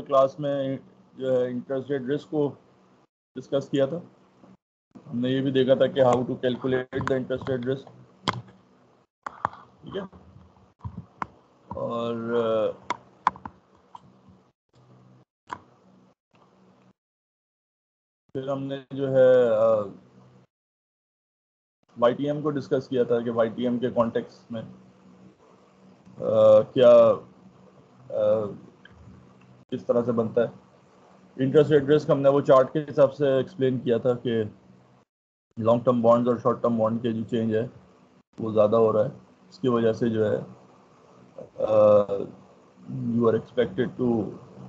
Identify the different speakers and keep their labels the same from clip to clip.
Speaker 1: Class में जो है इंटरेस्ट रेट रिस्क को डिस्कस किया था। हमने ये भी देखा था कि how to calculate the interest rate risk, ठीक है। और फिर हमने जो है YTM को डिस्कस किया था कि YTM के कॉन्टेक्स्ट में क्या किस तरह से बनता है इंटरेस्ट रेट रिस्क। हमने वो चार्ट के हिसाब से एक्सप्लेन किया था कि लॉन्ग टर्म बॉन्ड्स और शॉर्ट टर्म बॉन्ड के जो चेंज है वो ज़्यादा हो रहा है, इसकी वजह से जो है you are expected to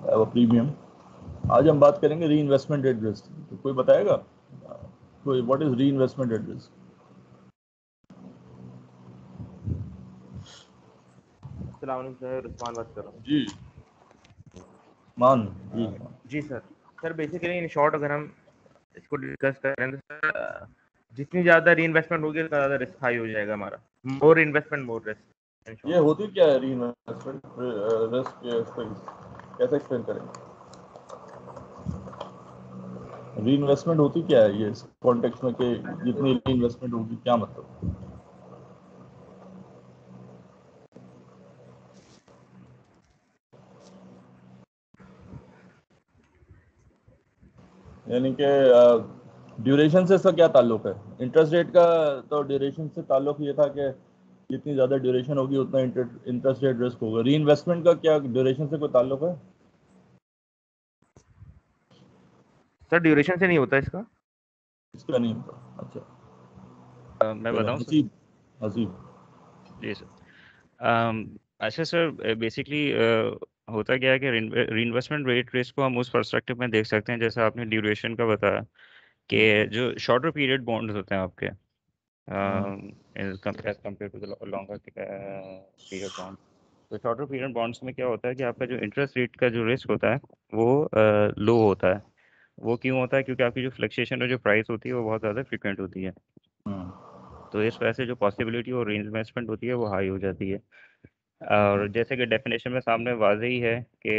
Speaker 1: have a premium. आज हम बात करेंगे री इन्वेस्टमेंट रेट रिस्क। तो कोई बताएगा कोई व्हाट इज री investment rate risk?
Speaker 2: Sir Usman बात कर रहा हूँ।
Speaker 1: जी मान जी
Speaker 2: जी सर बेसिकली इन शॉर्ट अगर हम इसको डिस्कस करें तो सर जितनी ज़्यादा री इन्वेस्टमेंट होगी उतना ज़्यादा रिस्क हाई हो जाएगा हमारा। More investment more risk.
Speaker 1: ये होती क्या है री इन्वेस्टमेंट रिस्क? कैसे एक्सप्लेन करेंगे? री इन्वेस्टमेंट होती क्या है ये इस कॉन्टेक्स्ट में कि जितनी री इन्वेस्टमेंट होगी, क्या मतलब? यानी कि ड्यूरेशन से इसका क्या ताल्लुक है? इंटरेस्ट रेट का तो ड्यूरेशन से ताल्लुक ये था कि जितनी ज़्यादा ड्यूरेशन होगी उतना इंटरेस्ट रेट रिस्क होगा। री इन्वेस्टमेंट का क्या ड्यूरेशन से कोई ताल्लुक है?
Speaker 2: सर ड्यूरेशन से नहीं होता इसका
Speaker 1: इसका नहीं होता। अच्छा
Speaker 2: मैं बताऊं सर।
Speaker 1: हसीब हसीब
Speaker 3: जी सर। अच्छा सर बेसिकली होता क्या है कि रीइन्वेस्टमेंट रेट रिस्क को हम उस पर्सपेक्टिव में देख सकते हैं जैसा आपने ड्यूरेशन का बताया कि जो शॉर्टर पीरियड बॉन्ड्स होते हैं आपके compare to the longer period bond. तो शॉर्टर पीरियड बॉन्ड्स में क्या होता है कि आपका जो इंटरेस्ट रेट का जो रिस्क होता है वो लो होता है। वो क्यों होता है? क्योंकि आपकी जो फ्लक्चुएशन और जो प्राइस होती है वो बहुत ज़्यादा फ्रिक्वेंट होती है। तो इस वजह से जो पॉसिबिलिटी और री-इन्वेस्टमेंट होती है वो हाई हो जाती है। और जैसे कि डेफिनेशन में सामने वाज़ेह ही है कि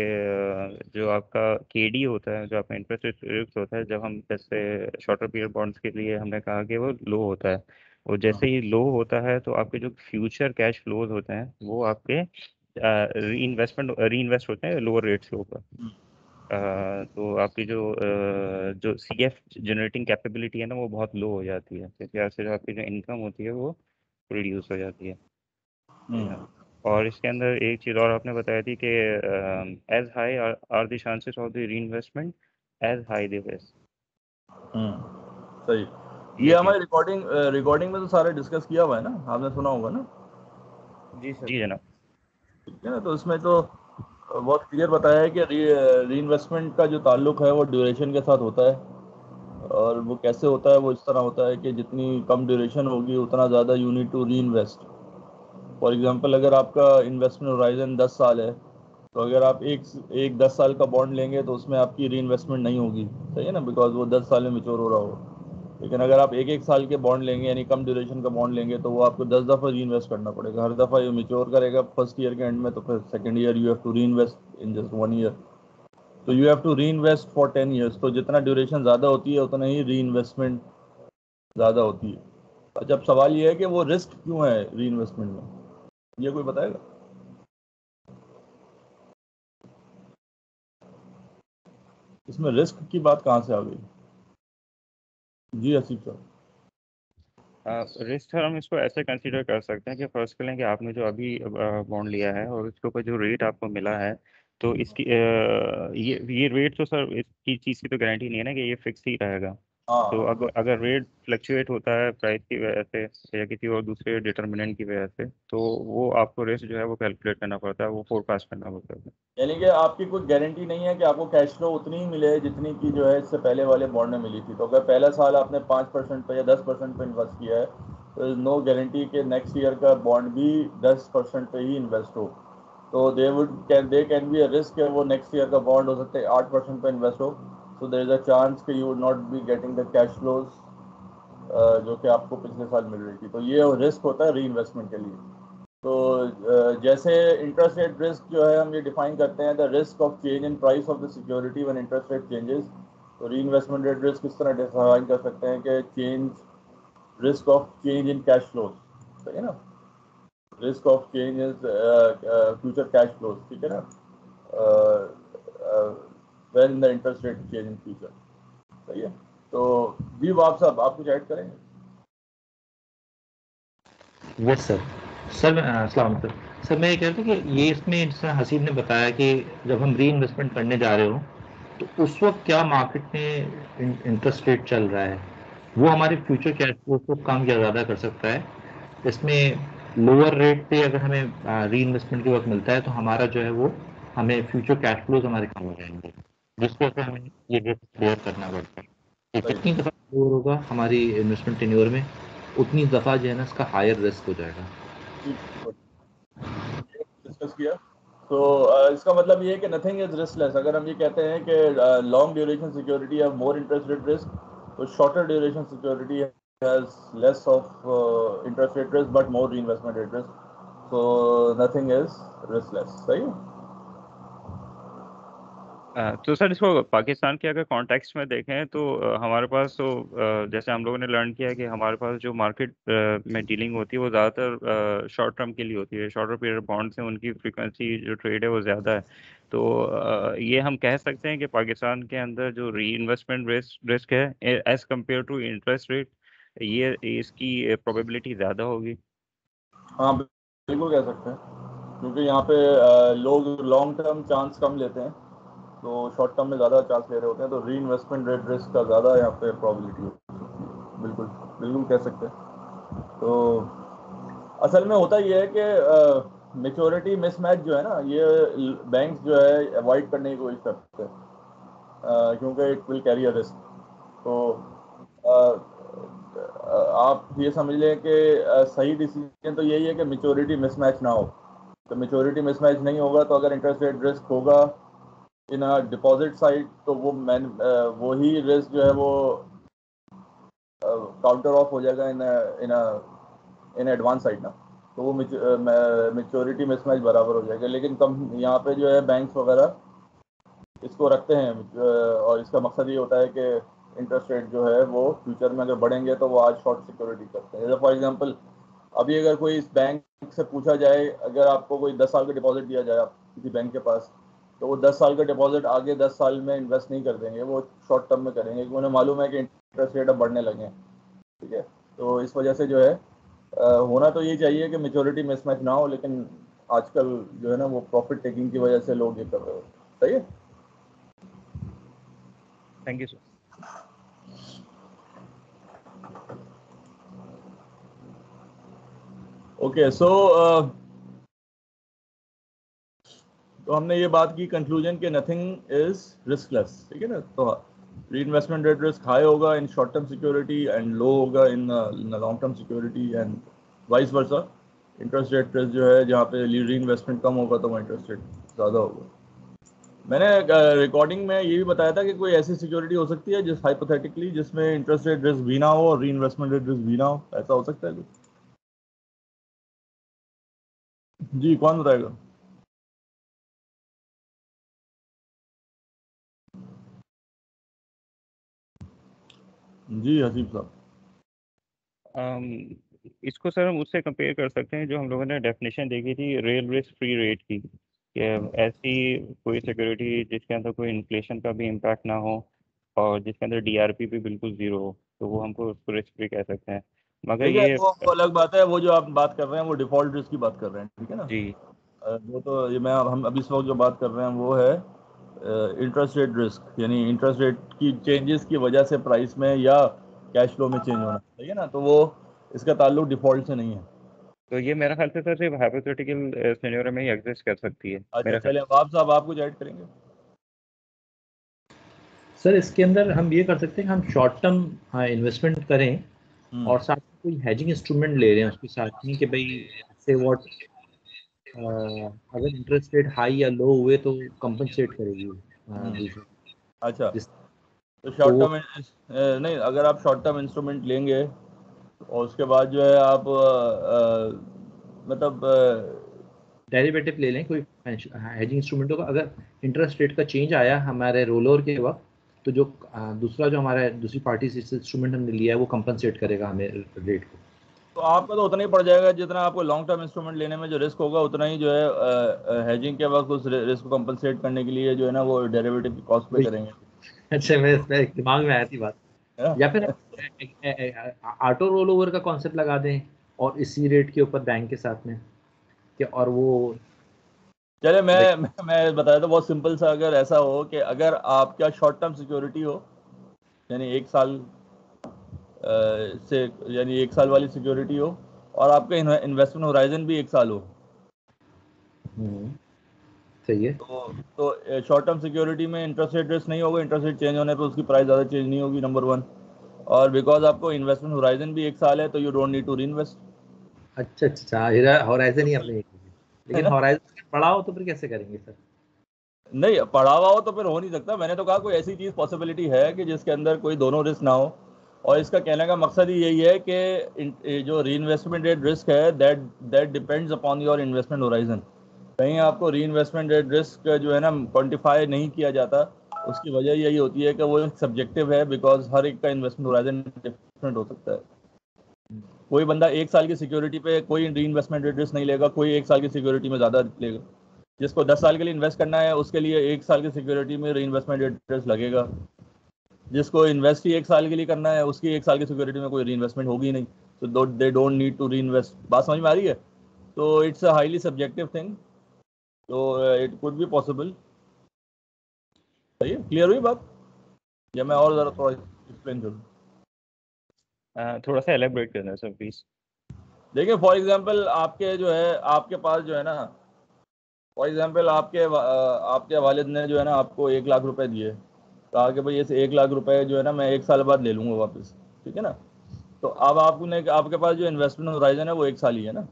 Speaker 3: जो आपका केडी होता है, जो आपका इंटरेस्ट रेट रिस्क होता है, जब हम जैसे शॉर्टर पीरियड बॉन्ड्स के लिए हमने कहा कि वो लो होता है। और जैसे ही लो होता है तो आपके जो फ्यूचर कैश फ्लोज होते हैं वो आपके री इन्वेस्ट होते हैं लोअर रेट्स के ऊपर। तो आपकी जो CF जनरेटिंग कैपेबिलिटी है ना वो बहुत लो हो जाती है, जिसकी वजह से जो आपकी जो इनकम होती है वो रिड्यूस हो जाती है। और इसके अंदर एक चीज़ और आपने बताई थी कि as high are the chances of the reinvestment as high the risk.
Speaker 1: सही। ये हमारी रिकॉर्डिंग में तो सारा डिस्कस किया हुआ है ना, आपने सुना होगा ना?
Speaker 2: जी सर।
Speaker 3: जी जनाब।
Speaker 1: ठीक है ना। तो इसमें तो बहुत क्लियर बताया है कि री इन्वेस्टमेंट का जो ताल्लुक है वो ड्यूरेशन के साथ होता है। और वो कैसे होता है? वो इस तरह होता है कि जितनी कम ड्यूरेशन होगी उतना ज़्यादा you need to reinvest. For example अगर आपका इन्वेस्टमेंट होराइजन 10 साल है, तो अगर आप एक 10 साल का बॉन्ड लेंगे तो उसमें आपकी री इन्वेस्टमेंट नहीं होगी, सही है ना, बिकॉज वो 10 साल में मेच्योर हो रहा हो। लेकिन अगर आप एक साल के बॉन्ड लेंगे यानी कम ड्यूरेशन का बॉन्ड लेंगे तो वो आपको 10 दफ़ा री इन्वेस्ट करना पड़ेगा। हर दफ़ा ये मेच्योर करेगा फर्स्ट ईयर के एंड में, तो फिर second year you have to reinvest in just 1 year. तो you have to reinvest for 10 years. तो जितना ड्यूरेशन ज़्यादा होती है उतना ही री इन्वेस्टमेंट ज़्यादा होती है। अच्छा, अब सवाल ये है कि वो रिस्क क्यों है री इन्वेस्टमेंट में, ये कोई बताएगा? इसमें रिस्क की बात कहाँ से आ गई? जी हसीब साहब।
Speaker 3: रिस्क हम इसको ऐसे कंसीडर कर सकते हैं कि फर्स्ट करें कि आपने जो अभी बॉन्ड लिया है और उसके ऊपर जो रेट आपको मिला है, तो इसकी ये रेट तो सर इसकी चीज़ की तो गारंटी नहीं है ना कि ये फिक्स ही रहेगा। तो अगर रेट फ्लक्चुएट होता है प्राइस की वजह से या किसी और दूसरे डिटर्मिनेंट की वजह से, तो वो आपको रिस्क जो है वो कैलकुलेट करना पड़ता है, वो फोरकास्ट करना पड़ता है।
Speaker 1: यानी कि आपकी कोई गारंटी नहीं है कि आपको कैश फ्लो उतनी ही मिले जितनी की जो है इससे पहले वाले बॉन्ड में मिली थी। तो अगर पहला साल आपने 5% पे या 10% पे इन्वेस्ट किया है, तो नो गारंटी कि नेक्स्ट ईयर का बॉन्ड भी 10% पे ही इन्वेस्ट हो। तो they can be a risk कि वो नेक्स्ट ईयर का बॉन्ड हो सकता है 8% पे इन्वेस्ट हो। So there is a chance कि you would not be getting the cash flows जो कि आपको पिछले साल मिल रही थी। तो ये रिस्क होता है री इन्वेस्टमेंट के लिए। तो जैसे इंटरेस्ट रेट रिस्क जो है हम ये डिफाइन करते हैं, the risk of change in price of the security when interest rate changes. तो री इन्वेस्टमेंट रेट रिस्क किस तरह डिफाइन कर सकते हैं कि change, risk of change in cash flows, सही है ना, risk of change is future cash flows, ठीक है ना, when the interest rate change in future, सही है। तो जी वाब साहब आप कुछ ऐड करेंगे?
Speaker 4: Yes sir. सर अस्सलाम वालेकुम सर, मैं ये कह रहा था कि ये इसमें जैसे हसीब ने बताया कि जब हम री इन्वेस्टमेंट करने जा रहे हो तो उस वक्त क्या मार्केट में इंटरेस्ट रेट चल रहा है, वो हमारे फ्यूचर कैश फ्लो को कम या ज़्यादा कर सकता है। इसमें लोअर रेट पे अगर हमें री इन्वेस्टमेंट के वक्त मिलता है तो हमारा जो है वो हमें फ्यूचर कैश फ्लोज हमारे कम हो जाएंगे, जिस वजह से हमें ये रिस्क बेयर करना पड़ता है कि जितनी दफ़ा लोअर होगा हमारी इन्वेस्टमेंट टेन्योर में, उतनी दफ़ा जो है ना इसका हायर रिस्क हो जाएगा।
Speaker 1: डिस्कस किया। तो इसका मतलब ये है कि नथिंग इज रिस्कलेस। अगर हम ये कहते हैं कि long duration security have more interest rate risk, तो shorter duration security has less of interest rate risk but more reinvestment rate risk, so nothing is riskless, सही है।
Speaker 3: तो सर इसको पाकिस्तान के अगर कॉन्टेक्स्ट में देखें तो हमारे पास तो जैसे हम लोगों ने लर्न किया कि हमारे पास जो मार्केट में डीलिंग होती है वो ज़्यादातर शॉर्ट टर्म के लिए होती है, शॉर्टर पीरियड बॉन्ड से उनकी फ्रीक्वेंसी जो ट्रेड है वो ज़्यादा है। तो ये हम कह सकते हैं कि पाकिस्तान के अंदर जो री इन्वेस्टमेंट रिस्क है as compare to interest rate, ये इसकी प्रोबेबिलिटी ज़्यादा होगी।
Speaker 1: हाँ बिल्कुल कह सकते हैं, क्योंकि यहाँ पे लोग लॉन्ग टर्म चांस कम लेते हैं, तो शॉर्ट टर्म में ज़्यादा चांस ले रहे होते हैं, तो री इन्वेस्टमेंट रेट रिस्क का ज़्यादा यहाँ पे प्रॉबिलिटी होती है। बिल्कुल बिल्कुल कह सकते हैं। तो असल में होता ये है कि मेच्योरिटी मिसमैच जो है ना, ये बैंक्स जो है अवॉइड करने की कोशिश करते हैं, क्योंकि it will carry a risk. तो आप ये समझ लें कि सही डिसीजन तो यही है कि मेच्योरिटी मिसमैच ना हो। तो मेच्योरिटी मिसमैच नहीं होगा तो अगर इंटरेस्ट रेट रिस्क होगा इन डिपॉजिट साइड, तो वो वो ही रिस्क जो है वो काउंटर ऑफ हो जाएगा इन एडवांस साइड ना, तो वो मेच्योरिटी मिसमैच बराबर हो जाएगा। लेकिन कम यहाँ पे जो है बैंक्स वगैरह इसको रखते हैं, और इसका मकसद ये होता है कि इंटरेस्ट रेट जो है वो फ्यूचर में अगर बढ़ेंगे तो वो आज शॉर्ट सिक्योरिटी करते हैं। जैसे फॉर एग्जांपल अभी अगर कोई इस बैंक से पूछा जाए, अगर आपको कोई 10 साल का डिपॉजिट दिया जाए आप किसी बैंक के पास, तो वो 10 साल का डिपॉजिट आगे 10 साल में इन्वेस्ट नहीं कर देंगे, वो शॉर्ट टर्म में करेंगे, क्योंकि उन्हें मालूम है कि इंटरेस्ट रेट अब बढ़ने लगे हैं, ठीक है। तो इस वजह से जो है होना तो ये चाहिए कि मेच्योरिटी मिसमैच ना हो, लेकिन आजकल जो है ना वो प्रॉफिट टेकिंग की वजह से लोग ये कर रहे हो, सही है।
Speaker 3: Thank you sir.
Speaker 1: Okay so तो हमने ये बात की कंक्लूजन के नथिंग इज रिस्कलेस, ठीक है ना। तो री इन्वेस्टमेंट रेट रिस्क हाई होगा in short term security and low होगा in long term security, and vice versa. Interest rate risk जो है जहाँ पे री इन्वेस्टमेंट कम होगा तो वहाँ इंटरेस्ट रेट ज़्यादा होगा। मैंने रिकॉर्डिंग में ये भी बताया था कि कोई ऐसी सिक्योरिटी हो सकती है जिस हाइपोथेटिकली जिसमें इंटरेस्ट रेट रिस्क भी ना हो और री इन्वेस्टमेंट रेट रिस्क भी ना हो, ऐसा हो सकता है कुछ? जी कौन बताएगा? जी हसीब साहब।
Speaker 3: इसको सर हम उससे कंपेयर कर सकते हैं जो हम लोगों ने डेफिनेशन देखी थी रियल रिस्क फ्री रेट की, कि ऐसी कोई सिक्योरिटी जिसके अंदर कोई इन्फ्लेशन का भी इम्पैक्ट ना हो और जिसके अंदर डीआरपी भी बिल्कुल जीरो हो, तो वो हमको उसको रिस्क फ्री कह सकते हैं। मगर
Speaker 1: ठीक है,
Speaker 3: ये
Speaker 1: वो अलग बात है, वो जो आप बात कर रहे हैं वो डिफॉल्ट रिस्क की बात कर रहे हैं, ठीक है ना।
Speaker 3: जी
Speaker 1: वो तो ये हम अभी इस वक्त जो बात कर रहे हैं वो है इंटरेस्ट रेट रिस्क, यानी इंटरेस्ट रेट की चेंजेस की वजह से प्राइस में या कैश फ्लो में चेंज होना, सही है ना। तो वो इसका ताल्लुक डिफॉल्ट से नहीं है।
Speaker 3: तो ये मेरा ख्याल से सर सिर्फ हाइपोथेटिकल सिनेरियो में ही एग्जिस्ट कर सकती है
Speaker 1: अच्छा
Speaker 3: मेरा ख्याल।
Speaker 1: चलिए, आप साहब आप कुछ ऐड करेंगे?
Speaker 4: सर इसके अंदर हम ये कर सकते हैं कि हम शॉर्ट टर्म इन्वेस्टमेंट करें और साथ में कोई हैजिंग इंस्ट्रूमेंट ले रहे हैं उसके साथ में कि भाई से व्हाट अगर इंटरेस्ट रेट हाई या लो हुए तो कंपनसेट करेगी दूसरा
Speaker 1: अच्छा,
Speaker 4: जिस
Speaker 1: तो
Speaker 4: तो
Speaker 1: शॉर्ट टर्म नहीं, अगर आप शॉर्ट टर्म इंस्ट्रूमेंट लेंगे और उसके बाद जो है आप मतलब
Speaker 4: डेरिवेटिव ले लें, कोई हेजिंग इंस्ट्रूमेंटों का, अगर इंटरेस्ट रेट का चेंज आया हमारे रोल ओवर के वक्त, तो जो दूसरा जो हमारा दूसरी पार्टी से इंस्ट्रूमेंट हमने लिया है वो कंपनसेट करेगा हमें रेट को।
Speaker 1: तो आपका तो उतना ही पड़ जाएगा जितना आपको लॉन्ग टर्म इंस्ट्रूमेंट लेने में जो रिस्क होगा, उतना ही जो है हेजिंग के वक्त उस रिस्क को कंपनसेट करने के लिए जो है ना वो डेरिवेटिव की कॉस्ट पे करेंगे।
Speaker 4: अच्छा, मेरे दिमाग में आया थी बात।
Speaker 1: है ना?
Speaker 4: या फिर ऑटो रोल ओवर का कॉन्सेप्ट लगा दें और इसी रेट के ऊपर बैंक के साथ में कि, और वो
Speaker 1: चले मैं बताया तो बहुत सिंपल सा, अगर ऐसा हो कि अगर आपका शॉर्ट टर्म सिक्योरिटी हो, यानी 1 साल से, यानी 1 साल वाली सिक्योरिटी हो, और आपका इन्वेस्टमेंट होराइजन भी 1 साल हो,
Speaker 4: सही है।
Speaker 1: तो शॉर्ट टर्म सिक्योरिटी में इंटरेस्ट रेट रिस्क नहीं होगा, इंटरेस्ट रेट चेंज होने पर उसकी प्राइस ज़्यादा चेंज नहीं होगी, नंबर 1। और बिकॉज आपको इन्वेस्टमेंट होराइजन भी 1 साल है, तो you don't need to reinvest.
Speaker 4: अच्छा, हॉराइजन ही अपने, लेकिन हॉराइजन बड़ा हो तो फिर कैसे करेंगे सर?
Speaker 1: नहीं, पढ़ा हुआ हो तो फिर हो नहीं सकता। मैंने तो कहा कोई ऐसी चीज़ पॉसिबिलिटी है कि जिसके अंदर कोई दोनों रिस्क ना हो, और इसका कहने का मकसद ही यही है कि जो री इन्वेस्टमेंट रेट रिस्क है, that depends upon your investment horizon. कहीं आपको री इन्वेस्टमेंट रेट रिस्क जो है ना क्वान्टिफाई नहीं किया जाता, उसकी वजह यही होती है कि वो एक सब्जेक्टिव है, बिकॉज हर एक का इन्वेस्टमेंट होराइजन डिफरेंट हो सकता है। कोई बंदा 1 साल की सिक्योरिटी पे कोई री इन्वेस्टमेंट रेट रिस्क नहीं लेगा, कोई 1 साल की सिक्योरिटी में ज़्यादा लेगा। जिसको 10 साल के लिए इन्वेस्ट करना है, उसके लिए 1 साल की सिक्योरिटी में री इन्वेस्टमेंट रेट रिस्क लगेगा। जिसको इन्वेस्ट ही 1 साल के लिए करना है, उसकी 1 साल की सिक्योरिटी में कोई री इन्वेस्टमेंट होगी नहीं, तो they don't need to reinvest. बात समझ में आ रही है? तो it's a highly subjective thing, तो इट कुड बी पॉसिबल। सही है, क्लियर हुई बात, या मैं और ज़रा थोड़ा एक्सप्लेन करूँ?
Speaker 3: थोड़ा सा एलेबरेट करना सर प्लीज।
Speaker 1: देखिए, फॉर एग्जांपल आपके जो है, आपके पास जो है ना, फॉर एग्जांपल आपके वालिद ने जो है ना आपको 1 लाख रुपए दिए, कहा कि भाई ये 1 लाख रुपए जो है ना मैं 1 साल बाद ले लूँगा वापस, ठीक है ना? तो अब आपने, आपके पास जो इन्वेस्टमेंट होराइजन है वो 1 साल ही है ना।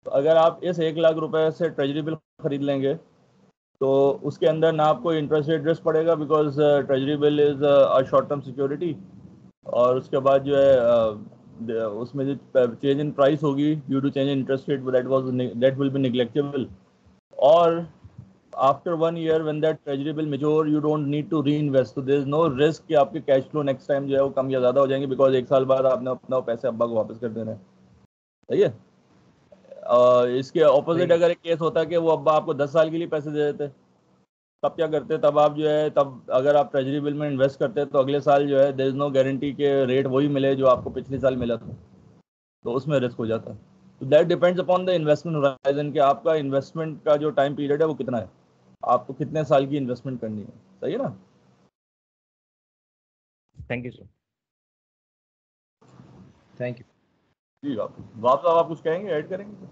Speaker 1: तो अगर आप इस 1 लाख रुपए से ट्रेजरी बिल खरीद लेंगे, तो उसके अंदर ना आपको इंटरेस्ट रेट रिस्क पड़ेगा, because treasury bill is a short term security. और उसके बाद जो है उसमें जो चेंज इन प्राइस होगी due to change in interest rate, that will be neglectable. और after 1 year when that treasury bill mature, you don't need to reinvest, तो देयर इज नो रिस्क कि आपके कैश फ्लो नेक्स्ट टाइम जो है वो कम या ज़्यादा हो जाएंगे, बिकॉज 1 साल बाद आपने अपना पैसे अब्बा को वापस कर देना है। सही है? इसके ऑपोजिट अगर एक केस होता है कि वो अब्बा आपको 10 साल के लिए पैसे दे देते, तब क्या करते? तब आप जो है, तब अगर आप ट्रेजरी बिल में इन्वेस्ट करते तो अगले साल जो है देयर इज नो गारंटी के रेट वही मिले जो आपको पिछले साल मिला था, तो उसमें रिस्क हो जाता है। तो that depends upon the investment horizon, कि आपका इन्वेस्टमेंट का जो टाइम पीरियड है वो कितना है, आपको कितने साल की इन्वेस्टमेंट करनी है। सही है ना?
Speaker 3: Thank you sir.
Speaker 4: Thank you.
Speaker 1: जी, आप कुछ कहेंगे, ऐड करेंगे?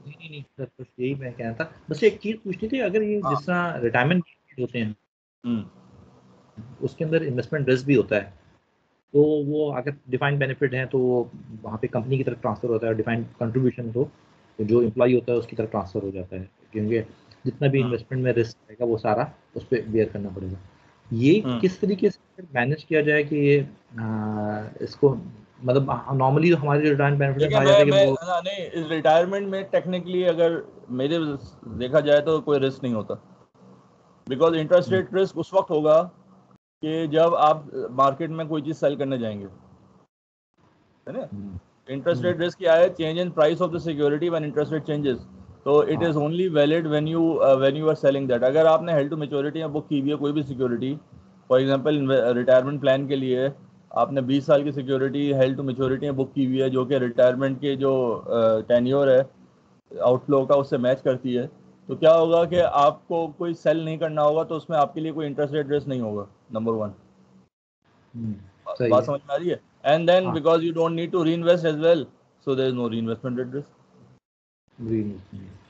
Speaker 4: नहीं सर, बस यही मैं कहना था। बस एक चीज पूछनी थी, अगर ये जिस तरह रिटायरमेंट होते हैं उसके अंदर इन्वेस्टमेंट रिस्क भी होता है, तो वो अगर डिफाइंड बेनिफिट है तो वो वहाँ पे कंपनी की तरफ ट्रांसफर होता है, डिफाइंड कंट्रीब्यूशन तो जो एम्प्लॉय होता है उसकी तरफ ट्रांसफर हो जाता है, क्योंकि जितना भी इन्वेस्टमेंट में रिस्क रहेगा वो सारा उस पर बेयर करना पड़ेगा। ये किस तरीके से मैनेज किया जाए कि ये इसको, मतलब नॉर्मली हमारे जो रिटायरमेंट बेनिफिट
Speaker 1: देखिए,
Speaker 4: कहा जाता है कि वो
Speaker 1: नहीं, इस रिटायरमेंट में टेक्निकली अगर मेरे देखा जाए तो कोई रिस्क नहीं होता, बिकॉज इंटरेस्ट रेट रिस्क उस वक्त होगा कि जब आप मार्केट में कोई चीज़ सेल करने जाएंगे, है ना? इंटरेस्ट रेट रिस्क क्या है? Change in price of the security when interest rate changes, तो it is only valid when you are selling that. अगर आपने हेल्ड टू मैच्योरिटी में बुक की हुई है कोई भी security, for example retirement plan के लिए आपने 20 साल की सिक्योरिटी हेल्ड टू मैच्योरिटी में बुक की हुई है, जो कि रिटायरमेंट के जो टेन्योर है आउटफ्लो का उससे मैच करती है, तो क्या होगा कि आपको कोई सेल नहीं करना होगा, तो उसमें आपके लिए कोई इंटरेस्ट रेट रिस्क नहीं होगा, नंबर 1।
Speaker 4: सही
Speaker 1: बात
Speaker 4: है।
Speaker 1: समझ में आ रही है? And then because you don't need to reinvest as well, so there is no reinvestment rate risk.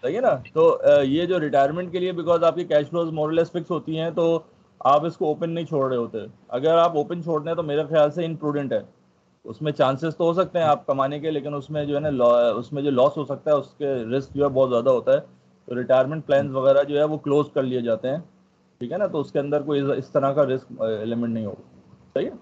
Speaker 1: सही है ना? तो ये जो रिटायरमेंट के लिए, बिकॉज आपकी कैश फ्लोज मोरलेस फिक्स होती हैं, तो आप इसको ओपन नहीं छोड़ रहे होते। अगर आप ओपन छोड़ दें तो मेरे ख्याल से इनप्रूडेंट है। उसमें चांसेस तो हो सकते हैं आप कमाने के, लेकिन उसमें जो है ना उसमें जो लॉस हो सकता है उसके रिस्क जो है बहुत ज़्यादा होता है। तो रिटायरमेंट प्लान वगैरह जो है वो क्लोज कर लिए जाते हैं, ठीक है ना? तो उसके अंदर कोई इस तरह का रिस्क एलिमेंट नहीं होगा। सही है?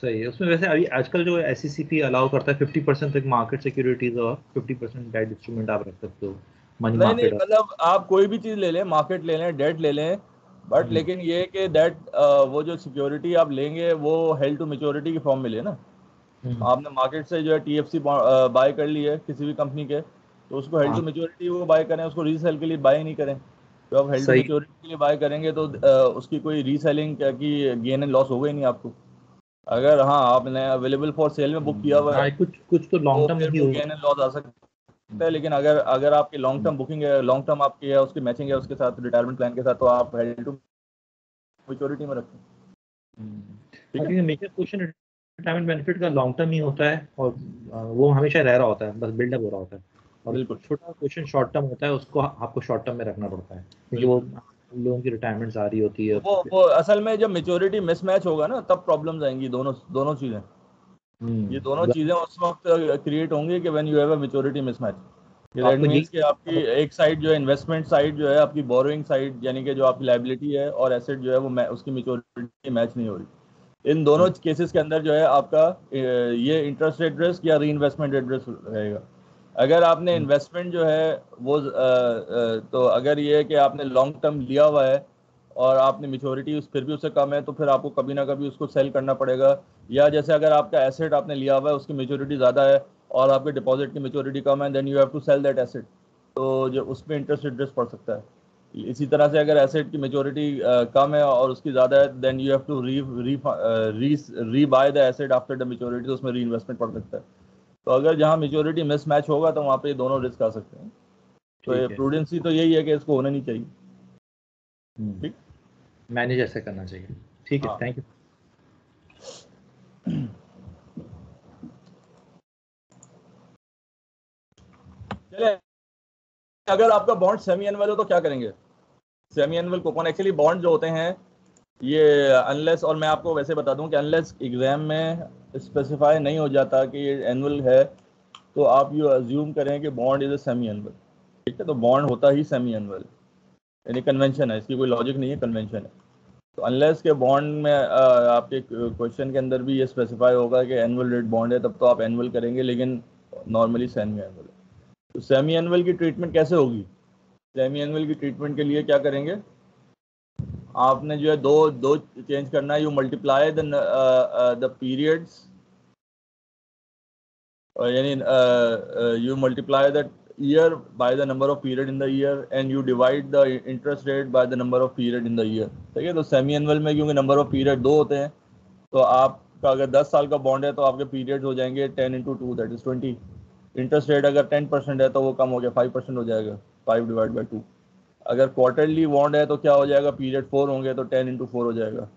Speaker 4: सही है। उसमें वैसे अभी आजकल जो SECP अलाउ करता है 50% तक मार्केट सिक्योरिटीज और 50% डेट इंस्ट्रूमेंट आप रख सकते हो, मनी
Speaker 1: नहीं नहीं,
Speaker 4: मार्केट और
Speaker 1: मतलब आप कोई भी चीज ले लें, मार्केट ले लें, डेट ले लें, बट
Speaker 4: हम्म,
Speaker 1: लेकिन ये कि डेट वो जो सिक्योरिटी आप लेंगे वो हेल्ड टू मेच्योरिटी की फॉर्म में ले ना।
Speaker 4: हम्म,
Speaker 1: आपने मार्केट से जो है TFC बाय कर ली है किसी भी कंपनी के, तो उसको हेल्ड
Speaker 4: हाँ
Speaker 1: टू मेच्योरिटी वो बाय करें, उसको रीसेल के लिए बाय नहीं करें। तो आप हेल्ड टू
Speaker 4: सही।
Speaker 1: मेच्योरिटी के लिए बाय करेंगे तो उसकी कोई रीसेलिंग की गेन एंड लॉस होगा ही नहीं आपको। अगर हाँ आपने अवेलेबल फॉर सेल में बुक किया हुआ
Speaker 4: हाँ
Speaker 1: है
Speaker 4: कुछ कुछ तो लॉन्ग
Speaker 1: तो
Speaker 4: टर्म
Speaker 1: फिर
Speaker 4: ही
Speaker 1: वो
Speaker 4: होगा।
Speaker 1: गेन एंड लॉस आ सकता है, लेकिन अगर अगर आपकी लॉन्ग टर्म बुकिंग है, लॉन्ग टर्म आपकी है, उसकी मैचिंग है उसके साथ रिटायरमेंट प्लान के साथ, तो आप हेल्ड टू मेच्योरिटी में रखें। ठीक
Speaker 4: हाँ,
Speaker 1: है।
Speaker 4: क्योंकि मेजर क्वेश्चन रिटायरमेंट बेनिफिट का लॉन्ग टर्म ही होता है, और वो हमेशा रह रहा होता है, बस बिल्डअप हो रहा होता है। और
Speaker 1: बिल्कुल
Speaker 4: छोटा क्वेश्चन शॉर्ट टर्म होता है, उसको आपको शॉर्ट टर्म में रखना पड़ता है, क्योंकि वो
Speaker 1: बिल्कुल।
Speaker 4: लोगों की रिटायरमेंट आ रही होती है।
Speaker 1: वो असल में जब मेच्योरिटी मिसमैच होगा ना तब प्रॉब्लम्स आएंगी, दोनों दोनों चीजें। ये दोनों
Speaker 4: हम्म,
Speaker 1: चीजें उस वक्त क्रिएट होंगी कि when you have a maturity mismatch.
Speaker 4: तो
Speaker 1: दैट
Speaker 4: आपको यही
Speaker 1: मींस कि आपकी एक साइड जो है इन्वेस्टमेंट साइड जो है, आपकी बोरोइंग साइड यानी कि जो आपकी लायबिलिटी है और एसेट जो है वो उसकी मेच्योरिटी मैच नहीं हो रही। इन दोनों केसेस के अंदर जो है आपका ये इंटरेस्ट रेट रिस्क या री इन्वेस्टमेंट रेट रिस्क रहेगा। अगर आपने इन्वेस्टमेंट जो है वो तो अगर ये है कि आपने लॉन्ग टर्म लिया हुआ है और आपने मेच्योरिटी उस फिर भी उससे कम है, तो फिर आपको कभी ना कभी उसको सेल करना पड़ेगा। या जैसे अगर आपका एसेट आपने लिया हुआ है उसकी मेच्योरिटी ज़्यादा है और आपके डिपॉजिट की मेच्योरिटी कम है, then you have to sell that asset, तो जो उसमें इंटरेस्ट रेट रिस्क पड़ सकता है। इसी तरह से अगर एसेट की मेच्योरिटी कम है और उसकी ज़्यादा है, then you have to rebuy the asset after the maturity, तो उसमें री इन्वेस्टमेंट पड़ सकता है। तो अगर जहाँ मेच्योरिटी मिसमैच होगा तो वहाँ पे ये दोनों रिस्क आ सकते हैं। तो ये
Speaker 4: ठीक है।
Speaker 1: प्रूडेंसी तो यही है कि इसको होना नहीं चाहिए। ठीक।
Speaker 4: मैनेज ऐसे करना चाहिए। ठीक है,
Speaker 1: हाँ।
Speaker 4: Thank you.
Speaker 1: चलिए, अगर आपका बॉन्ड सेमी एनुअल हो तो क्या करेंगे? Semi annual coupon, actually bond जो होते हैं ये अनलेस, और मैं आपको वैसे बता दूं कि अनलेस एग्जाम में स्पेसिफाई नहीं हो जाता कि ये एनुअल है, तो आप ये अज्यूम करें कि bond is a semi annual. ठीक है, तो बॉन्ड होता ही सेमी एनुअल, यानी कन्वेंशन है, इसकी कोई लॉजिक नहीं है, कन्वेंशन है। तो अनलेस के बॉन्ड में आपके क्वेश्चन के अंदर भी ये स्पेसिफाई होगा कि एनुअल रेट बॉन्ड है, तब तो आप एनुअल करेंगे, लेकिन नॉर्मली सेमी एनुअल है। तो सेमी एनुअल की ट्रीटमेंट कैसे होगी? सेमी एनुअल की ट्रीटमेंट के लिए क्या करेंगे? आपने जो है दो दो चेंज करना है। यू मल्टीप्लाई द पीरियड्स, यानी you multiply the year by the number of period in the year and you divide the interest rate by the number of period in the year. ठीक है, तो semi annual में क्योंकि number of period दो होते हैं, तो आपका अगर 10 साल का बॉन्ड है तो आपके पीरियड हो जाएंगे 10 × 2 दैट इज 20। इंटरेस्ट रेट अगर 10% है तो वो कम हो गया, 5% हो जाएगा, 5/2। अगर क्वार्टरली बॉन्ड है तो क्या हो जाएगा, पीरियड 4 होंगे तो 10 × 4 हो जाएगा।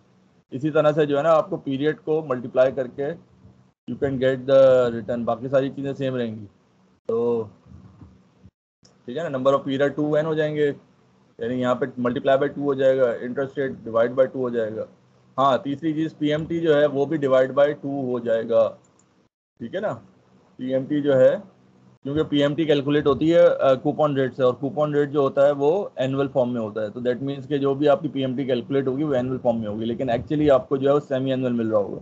Speaker 1: इसी तरह से जो है ना आपको पीरियड को मल्टीप्लाई करके you can get the return, बाकी सारी चीज़ें सेम रहेंगी। तो ठीक है ना, नंबर ऑफ पीरियड 2n हो जाएंगे, यानी यहाँ पे मल्टीप्लाई बाय 2 हो जाएगा, इंटरेस्ट रेट डिवाइड बाय 2 हो जाएगा। हाँ, तीसरी चीज़ PMT जो है वो भी डिवाइड बाय 2 हो जाएगा। ठीक है ना, PMT जो है, क्योंकि PMT कैलकुलेट होती है कूपन रेट से, और कूपन रेट जो होता है वो एनुअल फॉर्म में होता है, तो दैट मीन्स कि जो भी आपकी PMT कैलकुलेट होगी वो एनुअल फॉर्म में होगी, लेकिन एक्चुअली आपको जो है वो सेमी एनुअल मिल रहा होगा।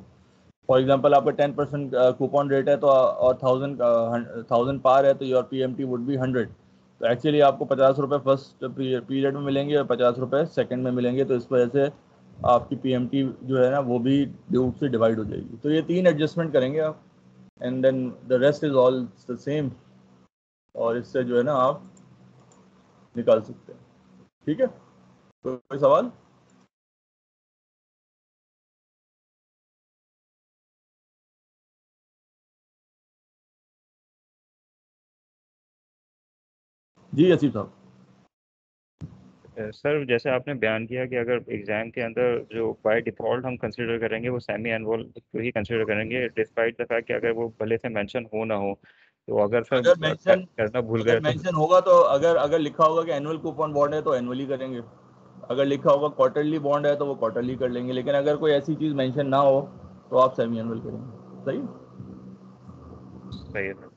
Speaker 1: फॉर एग्जाम्पल आपका 10% कूपन रेट है तो और 1000 पार है, तो योर PMT वुड बी 100। तो एक्चुअली आपको 50 रुपये फर्स्ट पीरियड में मिलेंगे और 50 रुपये सेकेंड में मिलेंगे, तो इस वजह से आपकी PMT जो है ना वो भी ड्यू से डिवाइड हो जाएगी। तो ये 3 एडजस्टमेंट करेंगे आप, and then the rest is all the same, और इससे जो है ना आप निकाल सकते हैं। ठीक है, कोई सवाल? जी असीफ साहब।
Speaker 3: सर जैसे आपने बयान किया कि अगर एग्जाम के अंदर जो बाय डिफॉल्ट हम कंसिडर करेंगे वो सेमी एनुअल को ही कंसिडर करेंगे, डिस्पाइट द फैक्ट कि अगर वो भले से मेंशन हो ना हो, तो अगर सर
Speaker 1: अगर मेंशन
Speaker 3: करना भूल
Speaker 1: अगर
Speaker 3: गए तो।
Speaker 1: मेंशन होगा तो अगर अगर लिखा होगा कि एनुअल कूपन बॉन्ड है तो एनुअली करेंगे, अगर लिखा होगा क्वार्टरली बॉन्ड है तो वो क्वार्टरली कर लेंगे, लेकिन अगर कोई ऐसी चीज़ मेंशन ना हो तो आप सेमी एनुअल करेंगे। सही।
Speaker 3: सही है सर।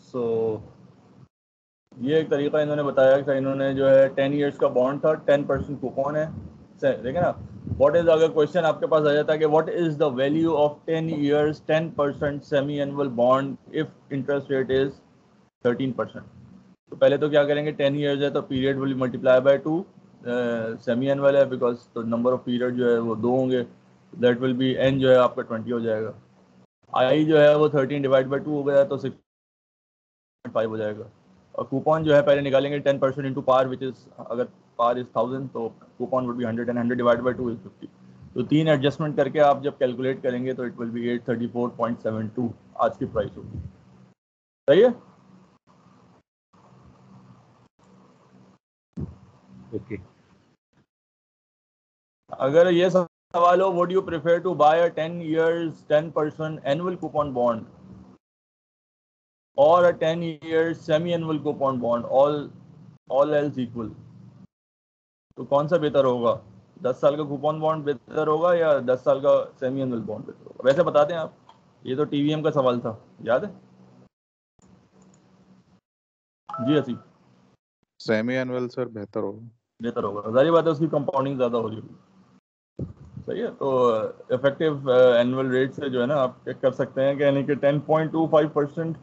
Speaker 1: सो ये एक तरीका इन्होंने बताया कि इन्होंने जो है 10 ईयर्स का बॉन्ड था, 10% कूपन है, देखें ना। व्हाट इज, अगर क्वेश्चन आपके पास आ जाता है कि what is the value of 10 years 10% semi annual bond if interest rate is 13%, तो पहले तो क्या करेंगे, 10 ईयर्स है तो period will multiply by 2, semi annual है बिकॉज तो नंबर ऑफ पीरियड जो है वो 2 होंगे, दैट विल बी एन जो है आपका 20 हो जाएगा, आई जो है वो 13 डिवाइड बाई 2 हो गया तो 6.5 हो जाएगा, और कूपन जो है पहले निकालेंगे 10% इंटू पार विच इज, अगर पार इज 1000 तो coupon would be 100 and 100 divide by 2 is 50, तो 3 एडजस्टमेंट करके आप जब कैलकुलेट करेंगे तो इट विल बी 834.72 आज की प्राइस होगी। सही है।
Speaker 4: ओके।
Speaker 1: अगर ये सवाल हो, would you prefer to buy a 10 years 10% annual coupon bond or a 10 years semi-annual coupon bond, all else equal, तो कौन सा बेहतर होगा? 10 साल का कूपन बॉन्ड बेहतर होगा या 10 साल का सेमी एनुअल बॉन्ड बेहतर होगा? वैसे बता दें आप, ये तो टीवीएम का सवाल था, याद है जी? हसी
Speaker 5: सेमी एनुअल सर बेहतर होगा।
Speaker 1: बेहतर होगा, जारी बात है, उसकी कंपाउंडिंग ज्यादा हो रही होगी। सही है। तो इफेक्टिव एनुअल रेट से जो है ना आप चेक कर सकते हैं कि यानी कि 10.25%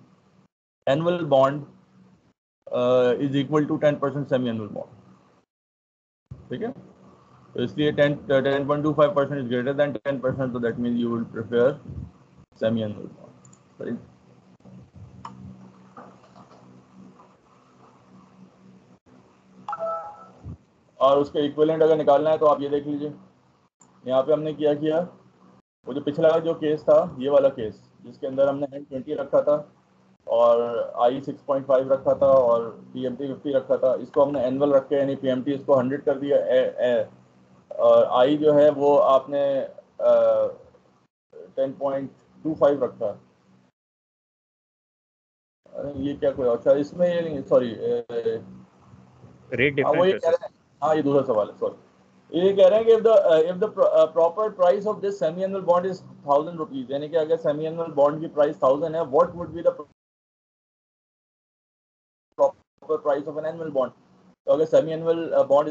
Speaker 1: annual bond is equal to 10% semi annual bond, ठीक है। तो इसलिए 10.25% इज ग्रेटर देन 10%, तो that means you will prefer semi annual bond. सही। और उसके इक्विवेलेंट अगर निकालना है तो आप ये देख लीजिए, यहाँ पे हमने क्या किया, वो जो पिछला जो केस था, ये वाला केस जिसके अंदर हमने N20 रखा था और आई 6.5 रखा था और PMT 50 रखा था, इसको हमने एनुअल रख के यानी PMT इसको 100 कर दिया, और आई जो है वो आपने 10.25 रखा। ये क्या कोई अच्छा इसमें ये नहीं, सॉरी
Speaker 3: रेट
Speaker 1: वो ये
Speaker 3: डिफरेंस
Speaker 1: कह रहे हैं, हाँ ये दूसरा सवाल है, सॉरी। ये कह रहे हैं कि if the proper price of this semi annual bond is 1000 rupees, यानी कि अगर सेमी एनुअल बॉन्ड की प्राइस 1000 है, what would be the proper price of an annual bond? तो अगर सेमी एनुअल बॉन्ड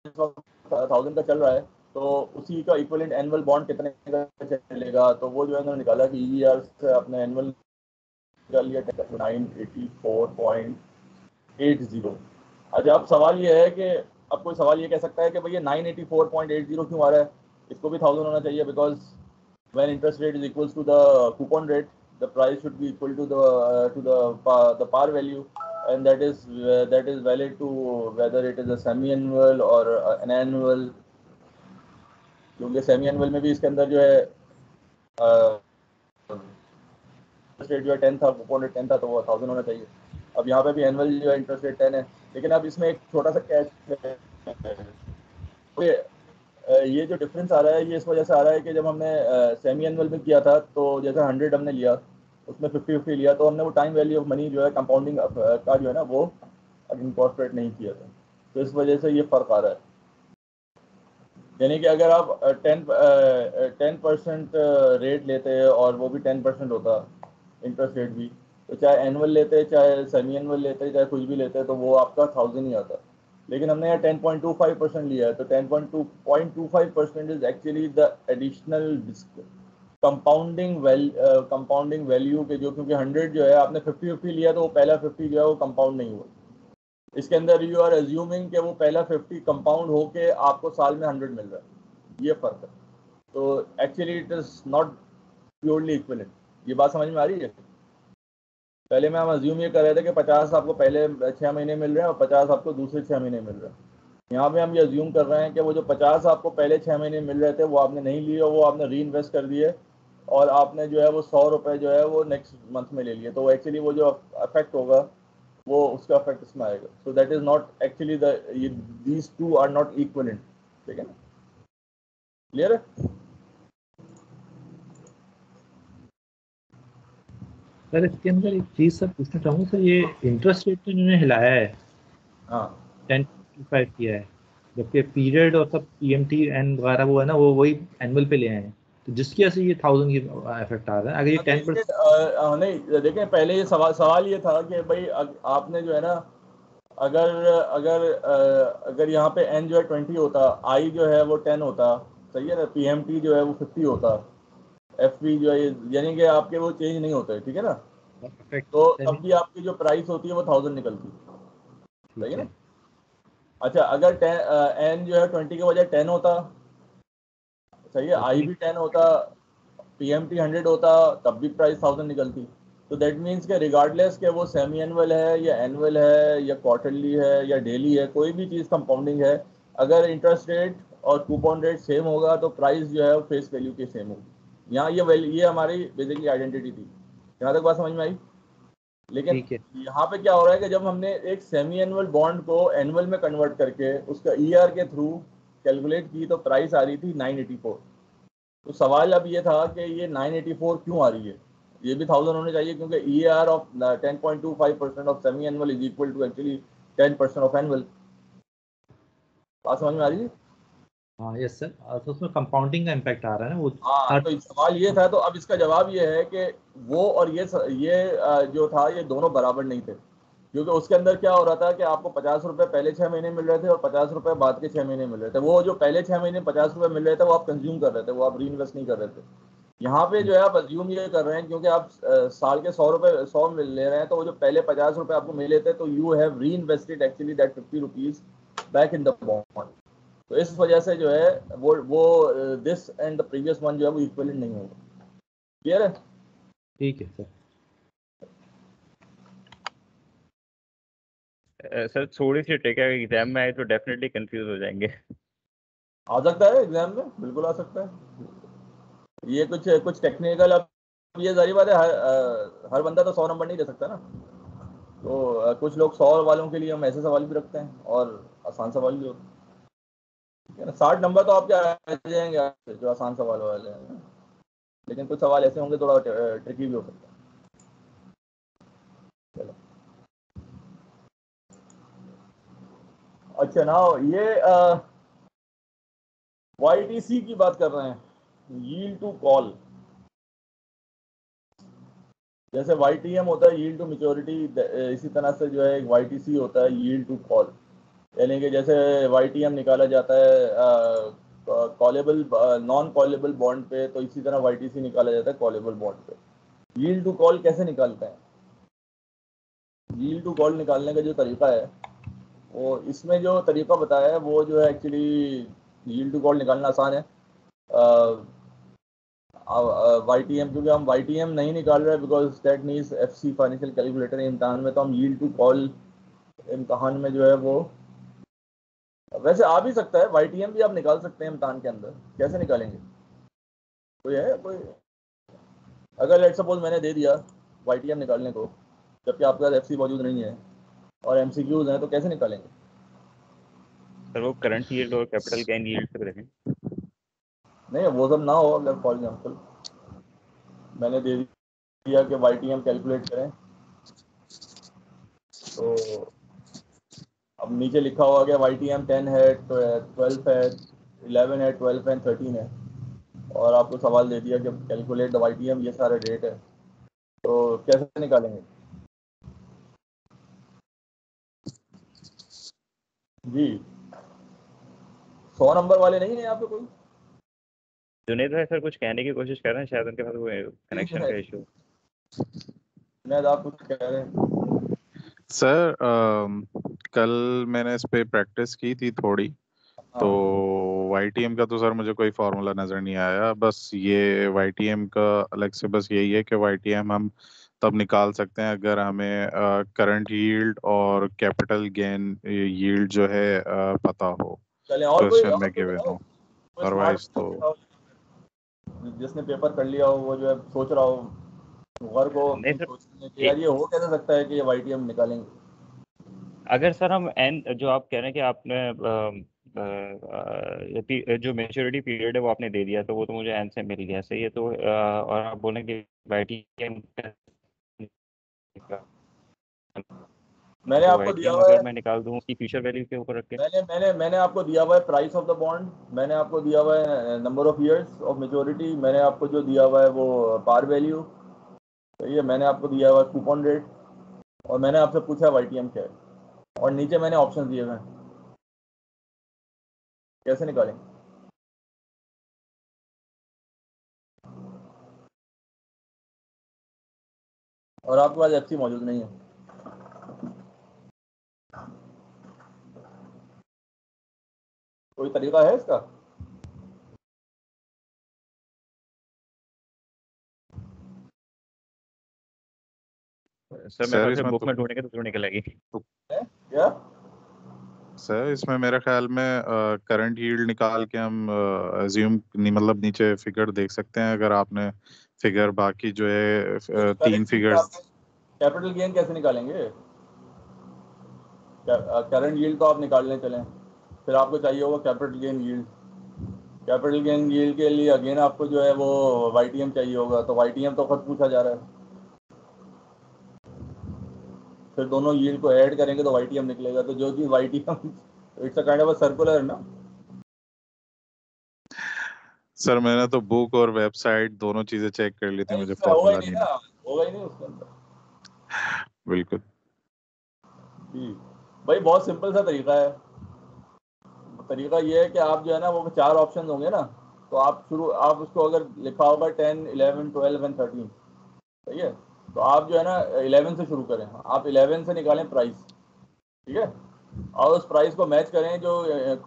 Speaker 1: 1000 का चल रहा है तो उसी का इक्विवेलेंट एनुअल बॉन्ड कितने का चलेगा, तो वो जो है उन्होंने निकाला कि EER से अपने एनुअल निकाल लिया 984.80। अच्छा, अब सवाल ये है कि अब कोई सवाल ये कह सकता है कि भैया 984.80 क्यों आ रहा है, इसको भी 1000 होना चाहिए, because when interest rate is equals to the coupon rate the price should be equal to the par value, and that is valid to whether it is a semi annual और एन एनुअल, क्योंकि semi annual में भी इसके अंदर जो है interest rate जो है 10 था, कूपन रेट 10 था, तो वो 1000 होना चाहिए। अब यहाँ पे भी एनुअल जो है इंटरेस्ट रेट 10 है, लेकिन अब इसमें एक छोटा सा कैच है, ये जो डिफरेंस आ रहा है ये इस वजह से आ रहा है कि जब हमने सेमी एनुअल में किया था तो जैसे 100 हमने लिया, उसमें 50-50 लिया, तो हमने वो टाइम वैल्यू ऑफ मनी जो है कंपाउंडिंग का जो है ना वो इनकॉर्पोरेट नहीं किया था, तो इस वजह से ये फ़र्क आ रहा है। यानी कि अगर आप 10% रेट लेते और वो भी 10% होता इंटरेस्ट रेट भी, तो चाहे एनुअल लेते चाहे सेमी एनुअल लेते चाहे कुछ भी लेते तो वो आपका 1000 ही आता, लेकिन हमने यहाँ 10.25% लिया है, तो 10.25% is actually the additional compounding value के जो, क्योंकि 100 जो है आपने 50-50 लिया तो वो पहला 50 जो है वो कंपाउंड नहीं हुआ, इसके अंदर यू आर एज्यूमिंग कि वो पहला 50 कंपाउंड होके आपको साल में 100 मिल रहा है, ये फर्क है। तो actually it is not purely equivalent. ये बात समझ में आ रही है? पहले में हम अज्यूम ये कर रहे थे कि 50 आपको पहले 6 महीने मिल रहे हैं और 50 आपको दूसरे 6 महीने मिल रहे हैं। यहाँ पे हम ये अज्यूम कर रहे हैं कि वो जो 50 आपको पहले 6 महीने मिल रहे थे वो आपने नहीं लिए और वो आपने री इन्वेस्ट कर दिए और आपने जो है वो 100 रुपये जो है वो नेक्स्ट मंथ में ले लिए, तो एक्चुअली वो जो अफेक्ट होगा वो उसका अफेक्ट इसमें आएगा। So that is not actually these two are not equivalent, ठीक है ना? क्लियर है?
Speaker 4: सर इसके अंदर एक चीज सर पूछना चाहूँगा सर, ये इंटरेस्ट रेट तो इन्होंने हिलाया है,
Speaker 1: हाँ
Speaker 4: 10.25 किया है, जबकि पीरियड और सब PMT एन वगैरह वो है ना वो वही एनुअल पे ले आए हैं, तो जिसकी वजह से ये 1000 की इफेक्ट आ रहा है। अगर ये 10%
Speaker 1: नहीं, देखें पहले ये सवाल ये था कि भाई आपने जो है ना अगर अगर अगर यहाँ पे n जो है 20 होता, i जो है वो 10 होता, सही है ना, pmt जो है वो 50 होता, fp जो है यानी कि आपके वो चेंज नहीं होते, ठीक है ना, तो तब भी आपकी जो प्राइस होती है वो 1000 निकलती, सही है ना। अच्छा अगर n जो है 20 के बजाय 10 होता, सही है, i भी 10 होता, pmt 100 होता, तब भी प्राइस 1000 निकलती। तो दैट मीन्स के रिगार्डलेस के वो सेमी एनुअल है या एनुअल है या क्वार्टरली है या डेली है, कोई भी चीज़ कंपाउंडिंग है, अगर इंटरेस्ट रेट और कूपन रेट सेम होगा तो प्राइस जो है वो फेस वैल्यू के सेम होगी। यहाँ ये हमारी बेसिकली आइडेंटिटी थी, यहाँ तक बात समझ में आई। लेकिन यहाँ पे क्या हो रहा है कि जब हमने एक सेमी एनुअल बॉन्ड को एनुअल में कन्वर्ट करके उसका ईआर के थ्रू कैलकुलेट की तो प्राइस आ रही थी 984। तो सवाल अब ये था कि ये 984 क्यों आ रही है, ये भी 1000 होने चाहिए, क्योंकि EAR of 10.25% of semi annual is equal to actually 10% of annual. बात समझ में आ रही है?
Speaker 4: हाँ यस सर, तो उसमें कंपाउंडिंग का इम्पैक्ट आ रहा है ना वो।
Speaker 1: हाँ, तो सवाल ये था, तो अब इसका जवाब ये है कि वो और ये जो था ये दोनों बराबर नहीं थे, क्योंकि उसके अंदर क्या हो रहा था कि आपको 50 रुपए पहले 6 महीने मिल रहे थे और 50 रुपए बाद के 6 महीने मिल रहे थे। वो जो पहले 6 महीने 50 रुपए मिल रहे थे वो आप कंज्यूम कर रहे थे, वो आप री इन्वेस्ट नहीं कर रहे थे। यहाँ पे जो है आप अज्यूम ये कर रहे हैं क्योंकि आप साल के 100 मिल ले रहे हैं, तो वो जो पहले 50 रुपए आपको मिले थे तो यू हैव री invested actually that 50 rupees back in the bond. तो इस वजह से जो है वो this and the previous one जो है वो इक्विवेलेंट नहीं होगा। क्लियर है?
Speaker 4: ठीक है सर।
Speaker 3: सर थोड़ी सी ट्रिक है, एग्जाम में आए तो डेफिनेटली कंफ्यूज हो जाएंगे।
Speaker 1: आ सकता है एग्जाम में, बिल्कुल आ सकता है। ये कुछ टेक्निकल, अब ये जारी बात है, हर बंदा तो 100 नंबर नहीं दे सकता ना, तो कुछ लोग 100 वालों के लिए हम ऐसे सवाल भी रखते हैं और आसान सवाल भी होते हैं। 60 नंबर तो आपके आ जाएंगे जो आसान सवाल वाले हैं, लेकिन कुछ सवाल ऐसे होंगे थोड़ा ट्रिकी भी हो सकता है। चलो अच्छा, ना ये YTC की बात कर रहे हैं, यील्ड टू कॉल। जैसे YTM होता है यील्ड टू मैच्योरिटी, इसी तरह से जो है एक YTC होता है यील्ड टू कॉल, यानी कि जैसे YTM निकाला जाता है कॉलेबल नॉन कॉलेबल बॉन्ड पे, तो इसी तरह YTC निकाला जाता है कॉलेबल बॉन्ड पे। यील्ड टू कॉल कैसे निकालते हैं? यील्ड टू कॉल निकालने का जो तरीका है वो इसमें जो तरीका बताया है वो जो है एक्चुअली यील्ड टू कॉल निकालना आसान है। YTM, क्योंकि हम YTM नहीं निकाल रहे because that means FC financial calculator इम्तहान में, तो हम यील्ड टू कॉल इम्तहान में जो है वो, वैसे आ भी सकता है YTM भी आप निकाल सकते हैं इम्तहान के अंदर। कैसे निकालेंगे? कोई अगर लेट सपोज मैंने दे दिया YTM निकालने को जबकि आपके पास FC मौजूद नहीं है और MCQs हैं, तो कैसे निकालेंगे?
Speaker 3: सर वो करंट यील्ड और कैपिटल गेन यील्ड तक रखें।
Speaker 1: नहीं, वो सब ना हो। अगर फॉर एग्जाम्पल मैंने दे दिया कि YTM कैलकुलेट करें, तो अब नीचे लिखा हुआ कि YTM 10 है, 12 है, 11 है, 12 है, 13 है, और आपको सवाल दे दिया कि कैलकुलेट द YTM, ये सारे डेट है, तो कैसे निकालेंगे जी? 100 नंबर वाले नहीं है यहाँ पे कोई?
Speaker 3: जुनेद भाई सर कुछ कहने की कोशिश कर रहे हैं, शायद उनके पास वो कनेक्शन का इशू।
Speaker 1: जुनेद आप कुछ कह रहे हैं?
Speaker 5: सर कल मैंने इस पे प्रैक्टिस की थी थोड़ी, तो YTM का तो सर मुझे कोई फार्मूला नज़र नहीं आया। बस ये YTM का अलग से बस यही है कि YTM हम तब निकाल सकते हैं अगर हमें करंट यील्ड और कैपिटल गेन यील्ड जो है पता हो,
Speaker 1: चले और
Speaker 5: क्वेश्चन में
Speaker 1: कोई
Speaker 5: गिवन
Speaker 1: बताओ,
Speaker 5: हो।
Speaker 1: कोई
Speaker 5: अदरवाइज
Speaker 1: स्मार्ट
Speaker 5: तो
Speaker 1: जिसने पेपर कर लिया हो, वो जो है सोच रहा हो गौर को
Speaker 3: नहीं सर,
Speaker 1: सोचने कि यार ये हो कैसे सकता है कि ये YTM निकालेंगे।
Speaker 3: अगर सर हम एन जो आप कह रहे हैं कि आपने जो मेच्योरिटी पीरियड है वो आपने दे दिया, तो वो तो मुझे एन से मिल गया, सही है। तो और आप बोलें कि YTM
Speaker 1: मैंने
Speaker 3: तो
Speaker 1: आपको दिया
Speaker 3: YTM
Speaker 1: हुआ है,
Speaker 3: अगर मैं निकाल दूं उसकी फ्यूचर वैल्यू के ऊपर रख के।
Speaker 1: मैंने आपको दिया हुआ है प्राइस ऑफ द बॉन्ड, मैंने आपको दिया हुआ है number of years of maturity, मैंने आपको जो दिया हुआ है वो पार वैल्यू, सही है, मैंने आपको दिया हुआ है कूपन रेट, और मैंने आपसे पूछा YTM क्या है। और नीचे मैंने ऑप्शन दिए हुए हैं, कैसे निकालेंगे? और आपके पास एफसी मौजूद नहीं है। कोई तरीका है इसका?
Speaker 3: सर मेरे
Speaker 5: सर
Speaker 3: ख्याल से
Speaker 5: इसमें
Speaker 3: बुक
Speaker 5: तो
Speaker 3: में ढूंढेंगे तो जरूर निकलेगी।
Speaker 1: है क्या?
Speaker 5: सर इसमें मेरे ख्याल में करंट यील्ड निकाल के हम अज्यूम मतलब नीचे फिगर देख सकते हैं। अगर आपने फिगर बाकी जो है तीन फिगर्स।
Speaker 1: कैपिटल गेन कैसे निकालेंगे? करंट यील्ड तो आप निकालने चलें, फिर आपको चाहिए होगा capital gain yield. Capital gain yield के लिए अगेन आपको जो है वो वाईटीएम चाहिए होगा, तो वाईटीएम तो खुद पूछा जा रहा है। फिर दोनों यील्ड को ऐड करेंगे तो वाईटीएम निकलेगा। तो जो चीज YTM, it's a kind of a circular ना।
Speaker 5: सर मैंने तो बुक और वेबसाइट दोनों चीजें चेक कर ली थी,
Speaker 1: नहीं,
Speaker 5: मुझे
Speaker 1: इसमें होगा ही
Speaker 5: फॉर्मूला
Speaker 1: नहीं
Speaker 5: नहीं
Speaker 1: ना,
Speaker 5: मिला।
Speaker 1: होगा ही नहीं उसके अंदर।
Speaker 5: बिल्कुल।
Speaker 1: जी भाई, बहुत सिंपल सा तरीका है। तरीका ये है कि आप जो है ना, वो 4 ऑप्शन होंगे ना, तो आप उसको अगर लिखा होगा 10, 11, 12 एंड 13, सही है, तो आप जो है ना 11 से शुरू करें। आप 11 से निकालें प्राइस, ठीक है, और उस प्राइस को मैच करें जो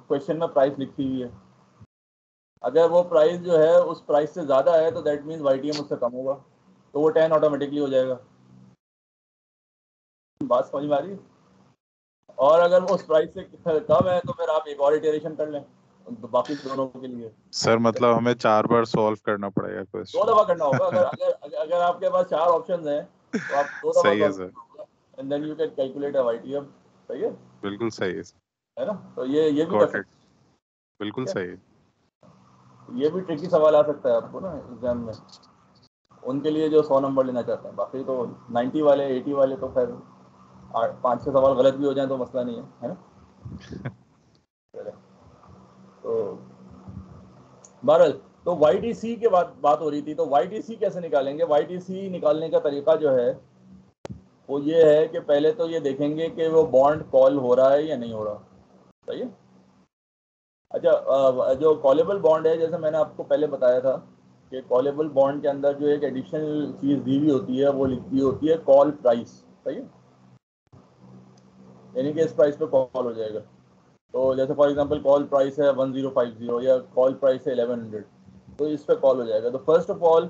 Speaker 1: क्वेश्चन में प्राइस लिखी हुई है। अगर वो प्राइस जो है उस प्राइस से ज़्यादा है तो दैट मीन्स वाईटीएम उससे कम होगा, तो वो 10 ऑटोमेटिकली हो जाएगा। बात समझ में आ रही है? और अगर वो उस प्राइस से कम है तो फिर आप एक और इटरेशन कर लें, तो बाकी दोनों के लिए
Speaker 5: सर मतलब हमें 4 बार सॉल्व करना पड़ेगा
Speaker 1: 2
Speaker 5: क्वेश्चन।
Speaker 1: दफा करना होगा। अगर अगर अगर आपके पास 4 ऑप्शन हैं तो आप 2 दफा
Speaker 5: सही है
Speaker 1: सॉल्व
Speaker 5: सर,
Speaker 1: करना होगा, and then you can calculate a YTM. सही
Speaker 5: बिल्कुल सही है।
Speaker 1: है ना? तो ये भी कर
Speaker 5: गॉट इट,
Speaker 1: सकते
Speaker 5: बिल्कुल
Speaker 1: हैं।
Speaker 5: सही है।
Speaker 1: ये भी ट्रिकी सवाल आ सकता है आपको ना एग्जाम में, उनके लिए जो 100 नंबर लेना चाहते हैं। बाकी तो 90 वाले, 80 वाले तो खैर 5-6 सवाल गलत भी हो जाए तो मसला नहीं है ना? चले, तो बहरहाल, तो वाईटीसी के बात हो रही थी। तो वाईटीसी कैसे निकालेंगे? वाईटीसी निकालने का तरीका जो है वो ये है कि पहले तो ये देखेंगे कि वो बॉन्ड कॉल हो रहा है या नहीं हो रहा। सही है। अच्छा, जो कॉलेबल बॉन्ड है, जैसे मैंने आपको पहले बताया था कि कॉलेबल बॉन्ड के अंदर जो एक एडिशनल चीज़ दी हुई होती है वो लिखी होती है कॉल प्राइस। सही है, यानी कि इस प्राइस पे कॉल हो जाएगा। तो जैसे फॉर एग्जांपल कॉल प्राइस है 1050 या कॉल प्राइस है 1100, तो इस पे कॉल हो जाएगा। तो फर्स्ट ऑफ ऑल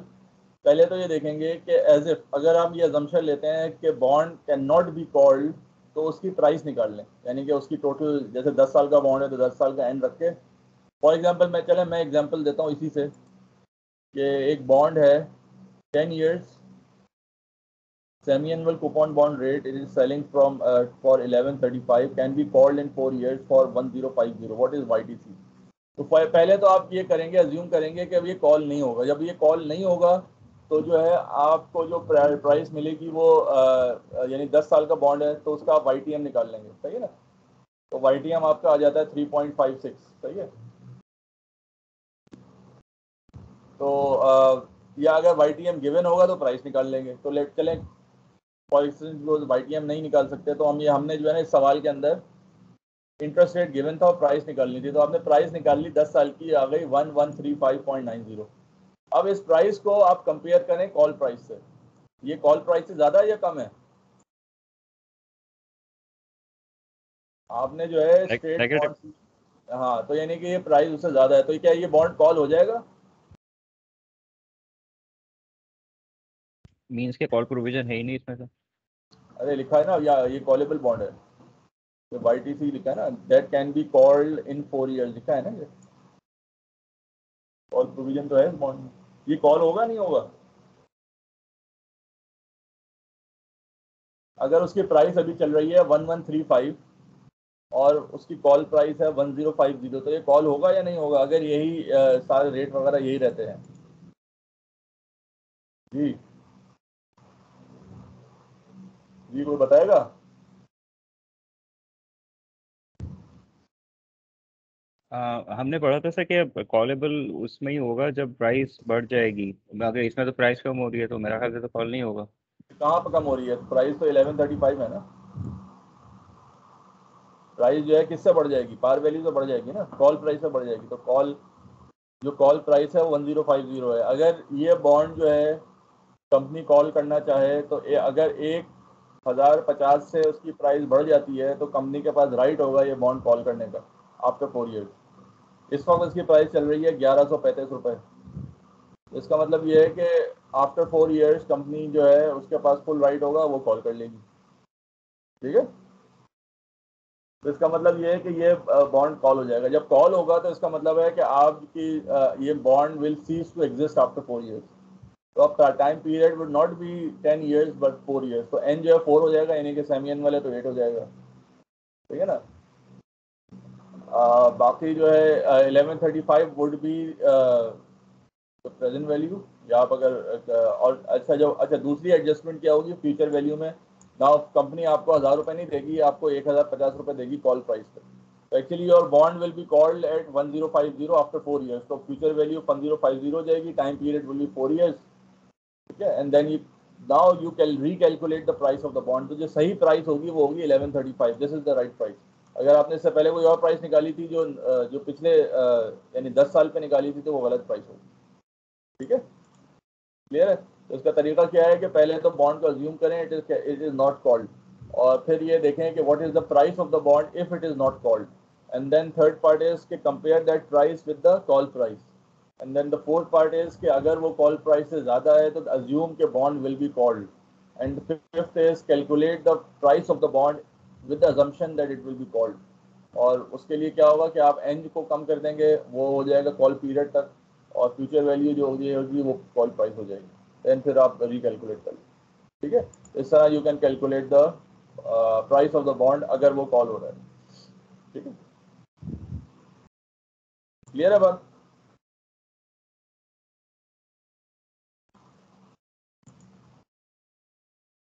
Speaker 1: पहले तो ये देखेंगे कि एज इफ अगर हम ये अजम्पशन लेते हैं कि bond can not be called, तो उसकी प्राइस निकाल लें, यानी कि उसकी टोटल, जैसे 10 साल का बॉन्ड है तो 10 साल का एंड रख के, फॉर एग्जांपल मैं एग्जांपल देता हूँ इसी से कि एक बॉन्ड है 10 years semi-annual coupon bond rate, it is selling from for 1135, can be called in 4 years for 1050. What is YTC? तो पहले तो आप ये करेंगे, अज्यूम करेंगे कि अब ये कॉल नहीं होगा। जब ये कॉल नहीं होगा तो जो है आपको जो प्राइस मिलेगी वो यानी 10 साल का बॉन्ड है तो उसका आप YTM निकाल लेंगे। सही है ना? तो YTM आपका आ जाता है 3.56। सही है। तो या अगर YTM गिवन होगा तो प्राइस निकाल लेंगे। तो लेट चलें, फॉर एग्जाम्पल YTM नहीं निकाल सकते तो हमने जो है ना इस सवाल के अंदर इंटरेस्ट रेट गिवन था और प्राइस निकालनी थी, तो आपने प्राइस निकाल ली, 10 साल की आ गई 1135.90। अब इस प्राइस को आप कंपेयर करें कॉल प्राइस से। ये कॉल प्राइस से ज्यादा है या कम है? आपने जो है स्ट्रेट
Speaker 3: नेगेटिव
Speaker 1: बॉन्ड, हाँ, तो यानी कि ये प्राइस उससे ज्यादा है, तो क्या ये बॉन्ड कॉल हो जाएगा?
Speaker 3: मींस के कॉल प्रोविजन है ही नहीं इसमें तो।
Speaker 1: अरे लिखा है ना, या ये कॉलेबल बॉन्ड है, तो YTC लिखा है ना, that can be called in 4 years, लिखा है ना। ये कॉल प्रोविजन तो है इस बॉन्ड में। ये कॉल होगा नहीं होगा? अगर उसकी प्राइस अभी चल रही है 1135 और उसकी कॉल प्राइस है 1050, तो ये कॉल होगा या नहीं होगा अगर यही सारे रेट वगैरह यही रहते हैं? जी जी, कोई बताएगा?
Speaker 3: हमने पढ़ा था सर कि कॉलेबल उसमें ही होगा जब प्राइस बढ़ जाएगी। अगर इसमें तो प्राइस कम हो रही है तो मेरा ख्याल से तो कॉल नहीं होगा।
Speaker 1: कहाँ पर कम हो रही है? प्राइस तो 1135 है ना। प्राइस जो है किससे बढ़ जाएगी, पार वैल्यू से बढ़ जाएगी ना, कॉल प्राइस से बढ़ जाएगी। तो कॉल प्राइस है वो 1050 है। अगर ये बॉन्ड जो है कंपनी कॉल करना चाहे तो अगर 1050 से उसकी प्राइस बढ़ जाती है तो कंपनी के पास राइट होगा ये बॉन्ड कॉल करने का आफ्टर 4 ईयर्स। इस वक्त इसकी प्राइस चल रही है 1135 रुपये। इसका मतलब ये है कि आफ्टर 4 ईयर्स कंपनी जो है उसके पास फुल राइट होगा, वो कॉल कर लेगी। ठीक है, तो इसका मतलब ये है कि ये बॉन्ड कॉल हो जाएगा। जब कॉल होगा तो इसका मतलब है कि आपकी ये bond will cease to exist after 4 years. तो आपका time period would not be 10 years but 4 years. तो एन जो है 4 हो जाएगा, यानी कि सेमी एन वाले तो 8 हो जाएगा। ठीक है ना। बाकी जो है 1135 वुड बी प्रेजेंट वैल्यू, या आप अगर और अच्छा दूसरी एडजस्टमेंट क्या होगी फ्यूचर वैल्यू में ना, कंपनी आपको 1000 रुपये नहीं देगी, आपको 1050 रुपये देगी कॉल प्राइस पे। तो actually your bond will be called at 1050 after 4 years. तो फ्यूचर वैल्यू 1050 हो जाएगी, time period will be 4 years. ठीक है, and then now you can recalculate the price of the bond. तो जो सही प्राइस होगी वो होगी 1135। This is the right price. अगर आपने इससे पहले कोई और प्राइस निकाली थी जो पिछले यानी 10 साल पे निकाली थी तो वो गलत प्राइस होगी। ठीक है, क्लियर है। तो इसका तरीका क्या है कि पहले तो बॉन्ड को अज्यूम करें इट इज नॉट कॉल्ड, और फिर ये देखें कि what is the price of the bond if it is not called, and then third part is कि compare that price with the call price, and then the fourth part is कि अगर वो call price से ज़्यादा है तो assume के bond will be called, and fifth is calculate the price of the bond with the assumption that it will be called. और उसके लिए क्या होगा कि आप एंड को कम कर देंगे, वो हो जाएगा कॉल पीरियड तक, और फ्यूचर वैल्यू जो होगी वो कॉल प्राइस हो जाएगी, देन फिर आप रिकैलकुलेट कर लें। ठीक है, इस तरह you can calculate the price of the bond अगर वो कॉल हो रहा है। ठीक है, क्लियर है बात।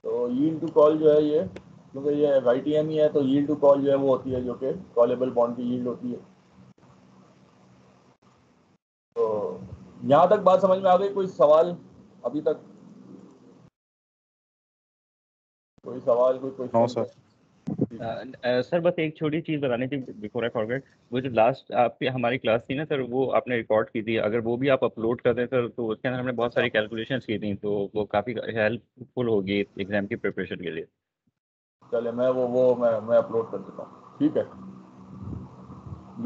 Speaker 1: तो यील्ड टू कॉल जो है ये, क्योंकि ये YTM ही है तो यील्ड टू कॉल जो है वो होती है जो कि कॉलेबल बॉन्ड की यील्ड होती है। तो यहाँ तक बात समझ में आ गई? कोई सवाल अभी तक? कोई सवाल, कोई
Speaker 5: नो
Speaker 1: क्वेश्चन?
Speaker 5: सर।
Speaker 3: सर बस एक छोटी चीज़ बतानी थी बिफोर आई फॉरगेट। वो जो लास्ट आपकी हमारी क्लास थी ना सर, वो आपने रिकॉर्ड की थी, अगर वो भी आप अपलोड कर दें सर तो उसके अंदर हमने बहुत सारी कैलकुलेशंस की थी, तो वो काफ़ी हेल्पफुल होगी एग्जाम की प्रिपरेशन के लिए।
Speaker 1: चले मैं मैं अपलोड कर देता हूँ। ठीक है,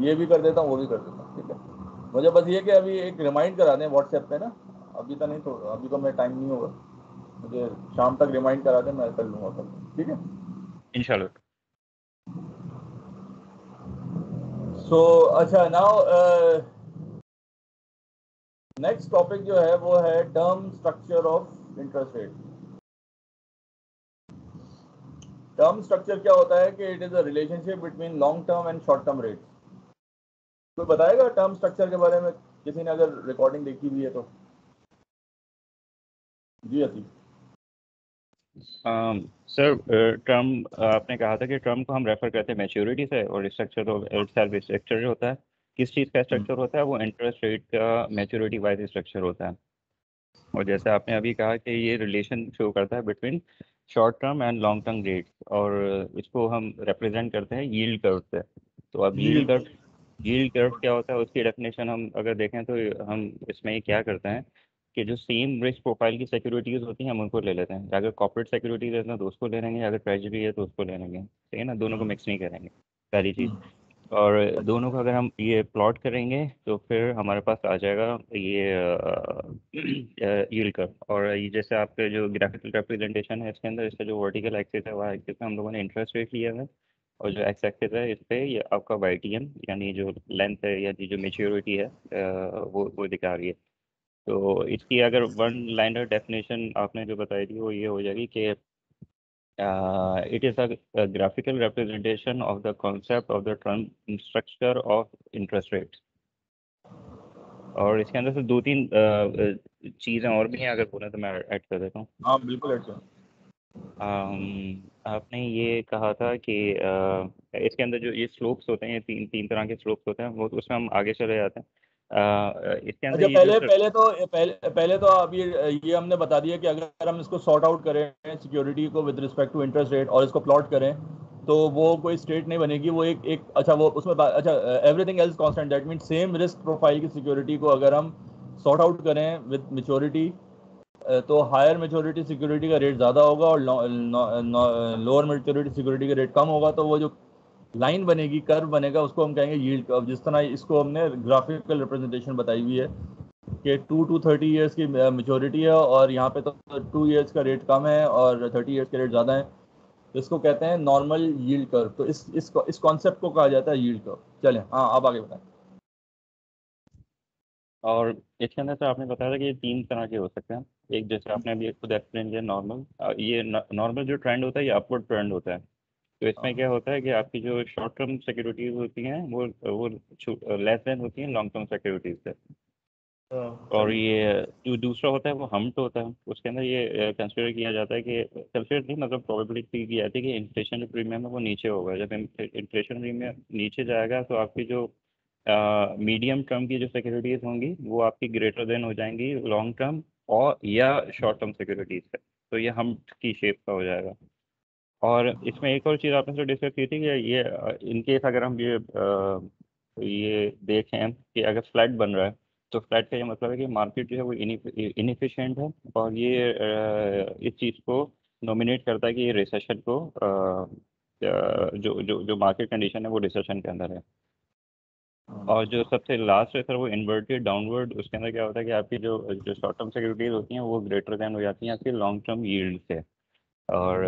Speaker 1: ये भी कर देता हूँ, वो भी कर देता हूँ। ठीक है, मुझे बस ये कि अभी एक रिमाइंड करा दें व्हाट्सएप पे ना, अभी तो नहीं, तो अभी तो मैं टाइम नहीं होगा, मुझे शाम तक रिमाइंड करा दें, मैं कर लूँगा कल। ठीक है,
Speaker 3: इंशाल्लाह।
Speaker 1: सो अच्छा, नाउ नेक्स्ट टॉपिक जो है वो है term structure of interest rate. Term structure क्या होता है कि it is a relationship between long term and short term rates. कोई बताएगा टर्म स्ट्रक्चर के बारे में, किसी ने अगर रिकॉर्डिंग देखी हुई है तो? जी अति।
Speaker 3: सर टर्म आपने कहा था कि टर्म को हम रेफर करते हैं मैच्योरिटी से, और स्ट्रक्चर तो सेल्फ स्ट्रक्चर होता है। किस चीज़ का स्ट्रक्चर होता है? वो इंटरेस्ट रेट का मैच्योरिटी वाइज स्ट्रक्चर होता है। और जैसे आपने अभी कहा कि ये रिलेशन शो करता है between short term and long term rates, और इसको हम रिप्रेजेंट करते हैं यील्ड कर्व से। तो अब यील्ड कर्व क्या होता है उसकी डेफिनेशन हम अगर देखें तो हम इसमें क्या करते हैं कि जो सेम रिस्क प्रोफाइल की सिक्योरिटीज़ होती हैं हम उनको ले लेते हैं। अगर कॉर्पोरेट सिक्योरिटीज है तो उसको ले लेंगे, अगर ट्रेजरी है तो उसको ले लेंगे। ठीक है ना, दोनों को मिक्स नहीं करेंगे, पहली चीज़। और दोनों को अगर हम ये प्लॉट करेंगे तो फिर हमारे पास आ जाएगा ये यील्ड कर्व। और ये जैसे आपके जो ग्राफिकल रिप्रेजेंटेशन है इसके अंदर, इसका जो वर्टिकल एक्सिस है वह एक्सिस में हम लोगों ने इंटरेस्ट रेट लिया है, और जो एक्स एक्सिस है इस पे ये आपका YTM यानी जो लेंथ है या जो मेच्योरिटी है वो दिखा रही है। तो इसकी अगर वन लाइनर डेफिनेशन आपने जो बताई थी वो ये हो जाएगी कि it is a graphical representation of the concept of the term structure of interest rates। और इसके अंदर से दो तीन चीज़ें और भी हैं, अगर बोले तो मैं ऐड कर देता हूँ।
Speaker 1: हाँ बिल्कुल ऐड करो।
Speaker 3: आपने ये कहा था कि इसके अंदर जो ये स्लोप्स होते हैं, ये तीन तरह के स्लोप्स होते हैं, वो उसमें हम आगे चले जाते हैं। इसके अंदर
Speaker 1: अच्छा,
Speaker 3: ये
Speaker 1: पहले
Speaker 3: जो
Speaker 1: पहले तो अब ये हमने बता दिया कि अगर हम इसको सॉर्ट आउट करें सिक्योरिटी को with respect to interest rate और इसको प्लॉट करें तो वो कोई स्टेट नहीं बनेगी, वो एक अच्छा वो उसमें अच्छा everything else constant, that mean same risk profile की सिक्योरिटी को अगर हम सॉर्ट आउट करें विद मैच्योरिटी, तो हायर मैच्योरिटी सिक्योरिटी का रेट ज़्यादा होगा और लोअर मैच्योरिटी सिक्योरिटी का रेट कम होगा। तो वो जो लाइन बनेगी, कर्व बनेगा, उसको हम कहेंगे यील्ड कर्व। जिस तरह इसको हमने ग्राफिकल रिप्रेजेंटेशन बताई हुई है कि 2 to 30 ईयर्स की मैच्योरिटी है और यहाँ पे तो 2 ईयर्स का रेट कम है और 30 ईयर्स का रेट ज़्यादा है, इसको कहते हैं नॉर्मल यील्ड कर्व। तो इस कॉन्सेप्ट को कहा जाता है यील्ड कर्व। चलें, हाँ आप आगे बताएं।
Speaker 3: और इसके अंदर सर आपने बताया था कि ये 3 तरह के हो सकते हैं। एक जैसे आपने अभी खुद एक्सप्लेन किया नॉर्मल, ये नॉर्मल जो ट्रेंड होता है ये अपवर्ड ट्रेंड होता है। तो इसमें क्या होता है कि आपकी जो शॉर्ट टर्म सिक्योरिटीज होती हैं वो लेस देन होती हैं लॉन्ग टर्म सिक्योरिटीज से। और ये जो दूसरा होता है वो हम्ट होता है, उसके अंदर ये कंसिडर किया जाता है कि कंसिडर नहीं मतलब प्रोबेबिलिटी की जाती है कि इन्फ्लेशन जो प्रीमियम है वो नीचे होगा। जब इन्फ्लेशन प्रीमियम नीचे जाएगा तो आपकी जो मीडियम टर्म की जो सिक्योरिटीज होंगी वो आपकी ग्रेटर देन हो जाएंगी लॉन्ग टर्म और या शॉर्ट टर्म सिक्योरिटीज से। तो ये हम्ट की शेप का हो जाएगा। और इसमें एक और चीज़ आपने से डिस्कस की थी कि ये इन केस अगर हम ये देखें कि अगर फ्लैट बन रहा है तो फ्लैट का ये मतलब है कि मार्केट जो है वो इनएफिशिएंट है और ये इस चीज़ को नॉमिनेट करता है कि ये रिसेशन को जो जो जो मार्केट कंडीशन है वो रिसेशन के अंदर है। और जो सबसे लास्ट है सर वो इन्वर्टेड डाउनवर्ड, उसके अंदर क्या होता है कि आपकी जो जो शॉर्ट टर्म सिक्योरिटीज होती हैं वो ग्रेटर देन हो जाती हैं आपकी लॉन्ग टर्म यील्ड से। और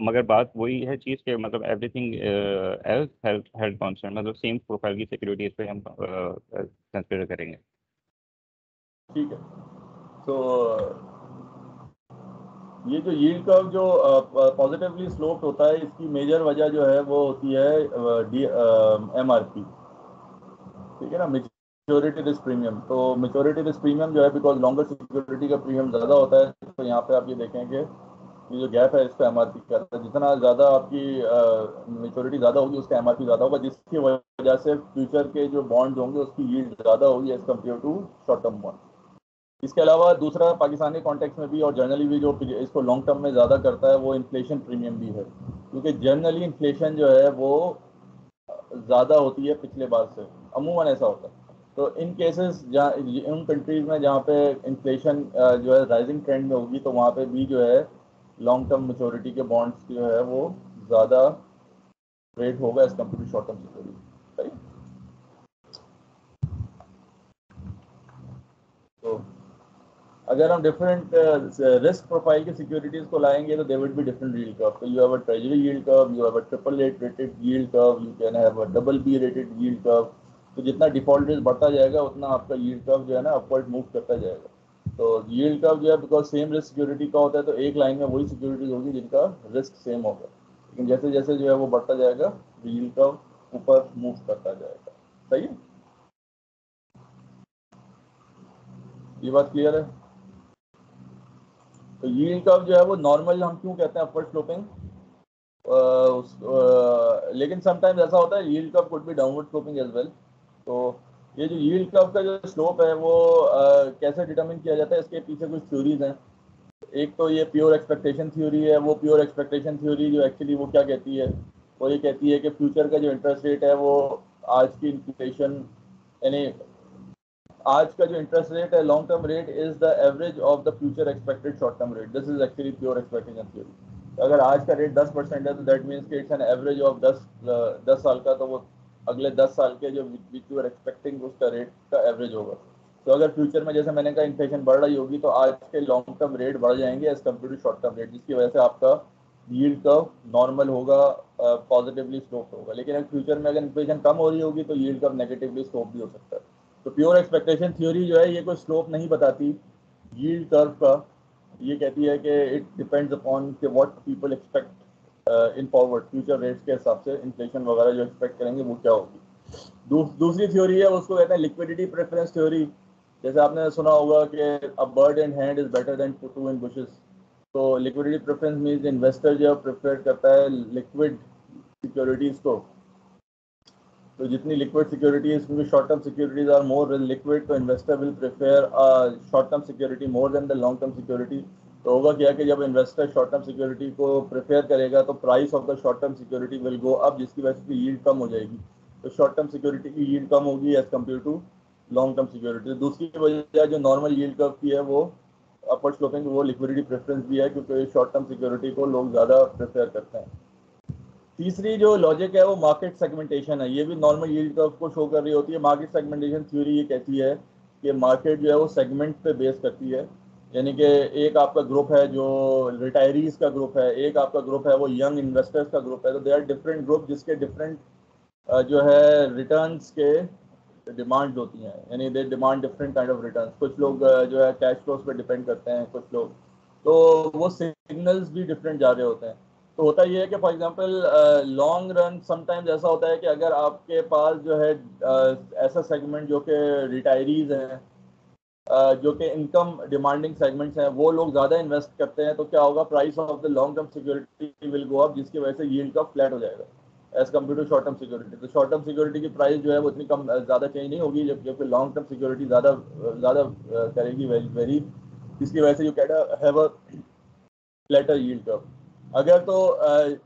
Speaker 3: मगर बात वही है चीज़ के मतलब एवरीथिंग एल्स हेल्ड कांस्टेंट, मतलब सेम प्रोफाइल की सिक्योरिटीज पे हम कंसिडर करेंगे।
Speaker 1: ठीक है। तो ये जो यील्ड कर्व जो पॉजिटिवली स्लोप्ड होता है, इसकी मेजर वजह जो है वो होती है MRP, ठीक है ना, मेच्योरिटी रिस्क प्रीमियम। तो मेच्योरिटी रिस्क प्रीमियम जो है, बिकॉज लॉन्गर सिक्योरिटी का प्रीमियम ज़्यादा होता है, तो यहाँ पे आप ये देखेंगे ये जो गैप है इसका MRP का, जितना ज़्यादा आपकी मेच्योरिटी ज़्यादा होगी उसका MRP ज़्यादा होगा, जिसकी वजह से फ्यूचर के जो बॉन्ड्स होंगे उसकी यील्ड ज़्यादा होगी as compare to short term bond. इसके अलावा दूसरा पाकिस्तानी कॉन्टेक्स्ट में भी और जनरली भी जो इसको लॉन्ग टर्म में ज़्यादा करता है वो इन्फ्लेशन प्रीमियम भी है, क्योंकि जनरली इन्फ्लेशन जो है वो ज़्यादा होती है पिछले बार से, अमूमन ऐसा होता है। तो इन केसेस जहाँ उन कंट्रीज़ में जहाँ पे इन्फ्लेशन जो है राइजिंग ट्रेंड में होगी, तो वहाँ पे भी जो है लॉन्ग टर्म मैच्योरिटी के बॉन्ड्स जो है वो ज़्यादा रेट होगा as compare to short term security. सही। तो अगर हम डिफरेंट रिस्क प्रोफाइल की सिक्योरिटीज को लाएंगे तो there will be different yield curve. तो you have a treasury yield curve, you have a triple A rated yield curve, you can have a double B rated yield curve. तो जितना default risk बढ़ता जाएगा उतना आपका yield curve जो है ना अपवर्ड मूव करता जाएगा। तो यील्ड कर्व जो है बिकॉज सेम रिस्क सिक्योरिटी का होता है, तो एक लाइन में वही सिक्योरिटीज होगी जिनका रिस्क सेम होगा, लेकिन जैसे जैसे जो है वो बढ़ता जाएगा यील्ड कर्व ऊपर मूव करता जाएगा। सही है, ये बात क्लियर है। तो यील्ड कर्व जो है वो नॉर्मल हम क्यों कहते हैं अपवर्ड स्लोपिंग, लेकिन समटाइम्स ऐसा होता है yield curve could be downward sloping as well. तो ये जो यील्ड कर्व का जो स्लोप है वो कैसे डिटरमिन किया जाता है, इसके पीछे कुछ थ्योरीज हैं। एक तो ये प्योर एक्सपेक्टेशन थ्योरी है। वो प्योर एक्सपेक्टेशन थ्योरी जो एक्चुअली वो क्या कहती है, वो ये कहती है कि फ्यूचर का जो इंटरेस्ट रेट है वो आज की इन्फ्लेशन, यानी आज का जो इंटरेस्ट रेट है long term rate is the average of the future expected short term rate. This is actually pure expectation theory. अगर आज का रेट 10% है तो दैट मीन्स कि इट्स एन एवरेज ऑफ 10 साल का, तो वो अगले 10 साल के जो विच यू आर एक्सपेक्टिंग उसका रेट का एवरेज होगा। तो अगर फ्यूचर में जैसे मैंने कहा इन्फ्लेशन बढ़ रही होगी तो आज के लॉन्ग टर्म रेट बढ़ जाएंगे as compare to short term rate, जिसकी वजह से आपका यील्ड कर्व नॉर्मल होगा, पॉजिटिवली स्लोप होगा। लेकिन अगर फ्यूचर में अगर इन्फ्लेशन कम हो रही होगी तो यील्ड कर्व नेगेटिवली स्लोप भी हो सकता है। तो प्योर एक्सपेक्टेशन थ्योरी जो है ये कोई स्लोप नहीं बताती यील्ड कर्व का, ये कहती है कि इट डिपेंड्स अपॉन कि what people expect in forward, future rates के हिसाब से इन्फ्लेशन वगैरह जो एक्सपेक्ट करेंगे वो क्या होगी। दूसरी थ्योरी है उसको कहते हैं लिक्विडिटी प्रेफरेंस थ्योरी। जैसे आपने सुना होगा कि a bird in hand is better than two in bushes. तो लिक्विडिटी प्रेफरेंस मीन्स इन्वेस्टर जो प्रेफर करता है लिक्विड सिक्योरिटीज को। तो जितनी लिक्विड सिक्योरिटीज, क्योंकि short term securities are more liquid, तो investor will prefer short term security more than the long term security. तो होगा क्या कि जब इन्वेस्टर शॉर्ट टर्म सिक्योरिटी को प्रेफर करेगा तो price of the short term security will go up, जिसकी वजह से यील्ड कम हो जाएगी। तो शॉर्ट टर्म सिक्योरिटी की यील्ड कम होगी as compare to long term security. दूसरी वजह जो नॉर्मल यील्ड कर्व की है वो अपवर्ड स्लोपिंग, वो लिक्विडिटी प्रेफरेंस भी है, क्योंकि शॉर्ट टर्म सिक्योरिटी को लोग ज़्यादा प्रेफर करते हैं। तीसरी जो लॉजिक है वो मार्केट सेगमेंटेशन है। ये भी नॉर्मल यील्ड कर्व को शो कर रही होती है। मार्केट सेगमेंटेशन थ्योरी ये कहती है कि मार्केट जो है वो सेगमेंट पे बेस करती है, यानी कि एक आपका ग्रुप है जो रिटायरीज का ग्रुप है, एक आपका ग्रुप है वो यंग इन्वेस्टर्स का ग्रुप है। तो दे आर डिफरेंट ग्रुप जिसके डिफरेंट जो है रिटर्न्स के डिमांड होती हैं, यानी they demand different kind of returns. कुछ लोग जो है कैश फ्लोज पे डिपेंड करते हैं, कुछ लोग, तो वो सिग्नल्स भी डिफरेंट जा रहे होते हैं। तो होता ये है कि for example long run sometimes ऐसा होता है कि अगर आपके पास जो है ऐसा सेगमेंट जो कि रिटायरीज हैं, जो कि इनकम डिमांडिंग सेगमेंट्स हैं, वो लोग ज़्यादा इन्वेस्ट करते हैं, तो क्या होगा, price of the long term security will go up, जिसकी वजह से यील्ड का फ्लैट हो जाएगा as compare to short term security. तो शॉर्ट टर्म सिक्योरिटी की प्राइस जो है वो इतनी कम ज़्यादा चेंज नहीं होगी, जबकि लॉन्ग टर्म सिक्योरिटी ज़्यादा ज़्यादा करेगी वेरी, जिसकी वजह से you can have a flatter yield curve. अगर तो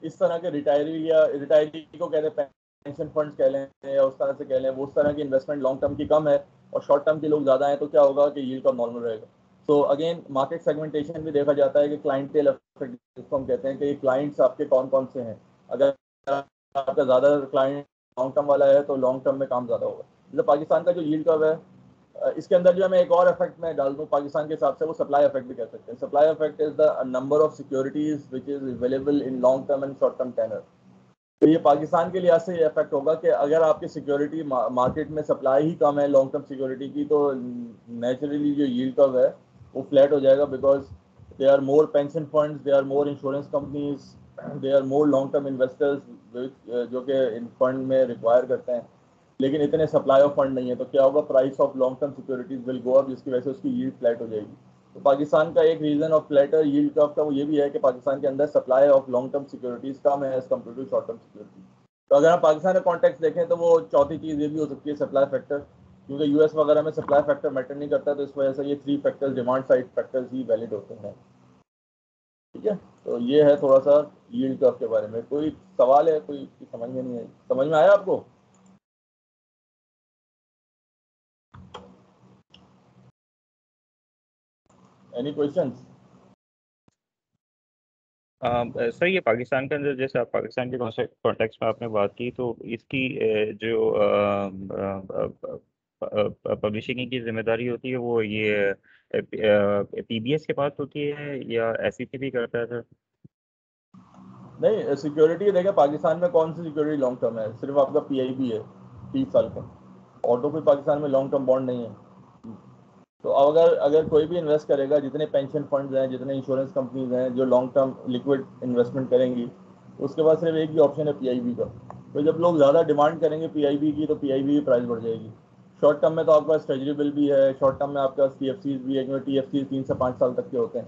Speaker 1: इस तरह के रिटायरी को कहते हैं, पेंशन फंड्स कह लें या उस तरह से कह लें, वो उस तरह की इन्वेस्टमेंट लॉन्ग टर्म की कम है और शॉर्ट टर्म के लोग ज़्यादा हैं, तो क्या होगा कि यील्ड कर्व नॉर्मल रहेगा। तो अगेन मार्केट सेगमेंटेशन भी देखा जाता है कि क्लाइंटेल इफेक्ट जिसको हम कहते हैं कि क्लाइंट्स आपके कौन कौन से हैं। अगर आपका ज़्यादा क्लाइंट लॉन्ग टर्म वाला है तो लॉन्ग टर्म में काम ज़्यादा होगा। जैसे पाकिस्तान का जो यील्ड कर्व है, इसके अंदर जो है मैं एक और इफेक्ट में डाल दूं पाकिस्तान के हिसाब से, वो सप्लाई इफेक्ट भी कह सकते हैं। Supply effect is the number of securities which is available in long term and short term tenor. तो ये पाकिस्तान के लिहाज से ये इफेक्ट होगा कि अगर आपकी सिक्योरिटी मार्केट में सप्लाई ही कम है लॉन्ग टर्म सिक्योरिटी की, तो नेचुरली जो यील्ड कर्व है वो फ्लैट हो जाएगा, because they are more pension funds, they are more insurance companies, they are more long term investors जो कि इन फंड में रिक्वायर करते हैं, लेकिन इतने सप्लाई ऑफ फंड नहीं है। तो क्या होगा, price of long term securities will go up, जिसकी वजह से उसकी यील्ड फ्लैट हो जाएगी। तो पाकिस्तान का एक reason of flatter yield curve का वो ये भी है कि पाकिस्तान के अंदर supply of long term securities कम है as compare to short term security. तो अगर हम पाकिस्तान का कॉन्टेक्स्ट देखें तो वो चौथी चीज़ ये भी हो सकती है, सप्लाई फैक्टर, क्योंकि यूएस वगैरह में सप्लाई फैक्टर मैटर नहीं करता, तो इस वजह से ये 3 फैक्टर्स, डिमांड साइड फैक्टर्स ही वैलिड होते हैं। ठीक है, तो ये है थोड़ा सा यील्ड कर्व के बारे में। कोई सवाल है, कोई समझ में नहीं आई, समझ में आया आपको? Any questions?
Speaker 3: सर ये पाकिस्तान के अंदर, जैसे आप पाकिस्तान के कॉन्टेक्स्ट में आपने बात की, तो इसकी जो पब्लिशिंग की जिम्मेदारी होती है वो ये पीबीएस के पास होती है या एसईसी भी करता है सर?
Speaker 1: नहीं, सिक्योरिटी देखा पाकिस्तान में कौन सी सिक्योरिटी लॉन्ग टर्म है, सिर्फ आपका पीआईबी है 30 साल का, और तो कोई पाकिस्तान में लॉन्ग टर्म बॉन्ड नहीं है। तो अगर अगर कोई भी इन्वेस्ट करेगा, जितने पेंशन फंड्स हैं, जितने इंश्योरेंस कंपनीज हैं जो लॉन्ग टर्म लिक्विड इन्वेस्टमेंट करेंगी, उसके पास सिर्फ एक ही ऑप्शन है पीआईबी का। तो जब लोग ज़्यादा डिमांड करेंगे पीआईबी की, तो पीआईबी की प्राइस बढ़ जाएगी। शॉर्ट टर्म में तो आपके पास ट्रेजरी बिल भी है, शॉर्ट टर्म में आपके पास टीएफसीज भी है, क्योंकि टीएफसी 3 से 5 साल तक के होते हैं।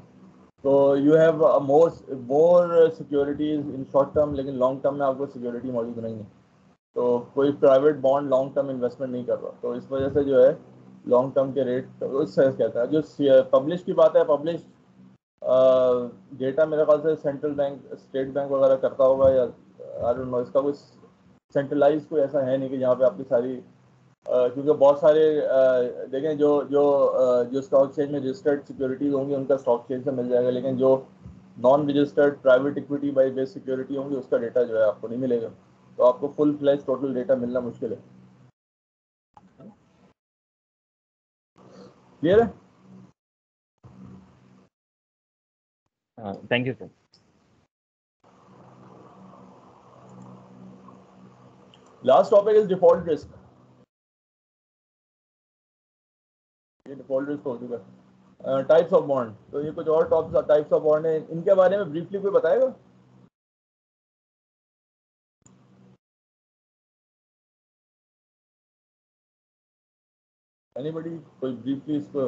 Speaker 1: तो you have more securities in short term, लेकिन लॉन्ग टर्म में आपको सिक्योरिटी मौजूद नहीं है। तो कोई private bond long term investment नहीं कर रहा, तो इस वजह से जो है लॉन्ग टर्म के रेट उस कहता है। जो पब्लिश की बात है, पब्लिश डेटा मेरे ख्याल से सेंट्रल बैंक, स्टेट बैंक वगैरह करता होगा, या आई डोंट नो, इसका कोई सेंट्रलाइज कोई ऐसा है नहीं कि जहाँ पे आपकी सारी क्योंकि बहुत सारे देखें जो जो जो स्टॉक एक्सचेंज में रजिस्टर्ड सिक्योरिटीज होंगी उनका स्टॉक एक्सचेंज से मिल जाएगा, लेकिन जो non registered private equity by base security होंगी उसका डेटा जो है आपको नहीं मिलेगा। तो आपको फुल फ्लैश टोटल डेटा मिलना मुश्किल है। क्लियर है?
Speaker 3: Thank you sir.
Speaker 1: Last topic is default risk. ये डिफॉल्ट रिस्क हो चुका है। टाइप्स ऑफ बॉन्ड, तो ये कुछ और टाइप्स ऑफ बॉन्ड है, इनके बारे में ब्रीफली कोई बताएगा? एनीबॉडी, कोई ब्रीफली इस पर